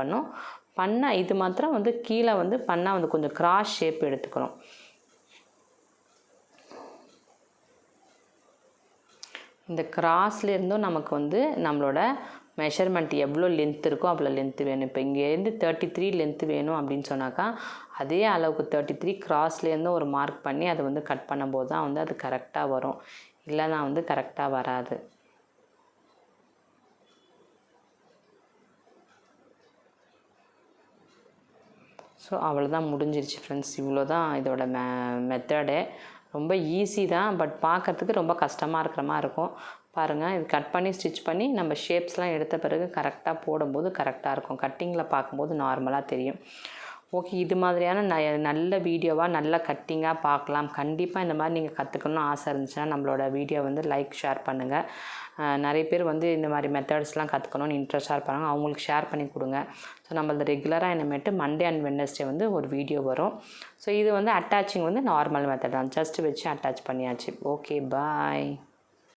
பண்ணால் இது மாத்திரம் வந்து கீழே வந்து பண்ணால் வந்து கொஞ்சம் கிராஸ் ஷேப் எடுத்துக்கணும். இந்த கிராஸ்லேருந்தும் நமக்கு வந்து நம்மளோட மெஷர்மெண்ட் எவ்வளோ லென்த் இருக்கோ அவ்வளோ லென்த்து வேணும். இப்போ இங்கேருந்து 33 லென்த்து வேணும் அப்படின்னு சொன்னாக்கா அதே அளவுக்கு 33 கிராஸ்லேருந்து ஒரு மார்க் பண்ணி அதை வந்து கட் பண்ணும்போது தான் வந்து அது கரெக்டாக வரும். இல்லைனா வந்து கரெக்டாக வராது. ஸோ அவ்வளோதான், முடிஞ்சிருச்சு ஃப்ரெண்ட்ஸ். இவ்வளோ தான் இதோட மெத்தடு. ரொம்ப ஈஸி தான், பட் பார்க்குறதுக்கு ரொம்ப கஷ்டமாக இருக்கிற மாதிரி இருக்கும். பாருங்கள், இது கட் பண்ணி ஸ்டிச் பண்ணி நம்ம ஷேப்ஸ்லாம் எடுத்த பிறகு கரெக்டாக போடும்போது கரெக்டாக இருக்கும். கட்டிங்கில் பார்க்கும்போது நார்மலாக தெரியும். ஓகே, இது மாதிரியான நல்ல வீடியோவாக நல்ல கட்டிங்காக பார்க்கலாம். கண்டிப்பாக இந்த மாதிரி நீங்கள் கற்றுக்கணும்னு ஆசை இருந்துச்சுன்னா நம்மளோட வீடியோ வந்து லைக் ஷேர் பண்ணுங்கள். நிறைய பேர் வந்து இந்த மாதிரி மெத்தட்ஸ்லாம் கற்றுக்கணும்னு இன்ட்ரெஸ்ட்டாக இருப்பாங்க, அவங்களுக்கு ஷேர் பண்ணி கொடுங்க. ஸோ நம்மளது ரெகுலராக இனிமேட்டு மண்டே அண்ட் வெட்னஸ்டே வந்து ஒரு வீடியோ வரும். ஸோ இது வந்து அட்டாச்சிங் வந்து நார்மல் மெத்தட் தான், ஜஸ்ட் வச்சு அட்டாச் பண்ணியாச்சு. ஓகே, பாய்.